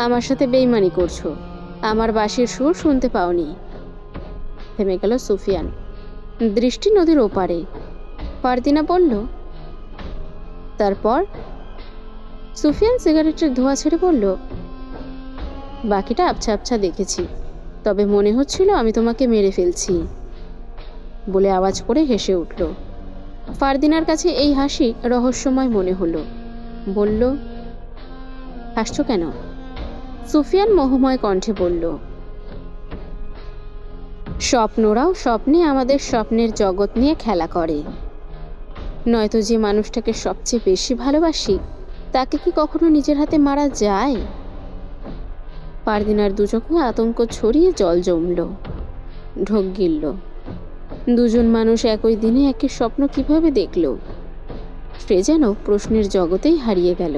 আমার সাথে বেইমানি করছো, আমার বাঁশির সুর শুনতে পাওনি। থেমে গেল সুফিয়ান, দৃষ্টি নদীর ওপারে। ফারদিনা বলল, তারপর? সুফিয়ান সিগারেটের ধোঁয়া ছেড়ে বলল, বাকিটা আবছা আবছা দেখেছি, তবে মনে হচ্ছিল আমি তোমাকে মেরে ফেলছি। বলে আওয়াজ করে হেসে উঠল। ফারদিনার কাছে এই হাসি রহস্যময় মনে হলো। বলল, হাসছো কেন? সুফিয়ান মোহময় কণ্ঠে বলল, স্বপ্নরাও স্বপ্নে আমাদের স্বপ্নের জগৎ নিয়ে খেলা করে। নয়তো যে মানুষটাকে সবচেয়ে বেশি ভালোবাসি তাকে কি কখনো নিজের হাতে মারা যায়? পারদিনার দুচোখে আতঙ্ক ছড়িয়ে জল জমল, ঢোক গিলল। দুজন মানুষ একই দিনে একই স্বপ্ন কিভাবে দেখল? সে যেন প্রশ্নের জগতেই হারিয়ে গেল।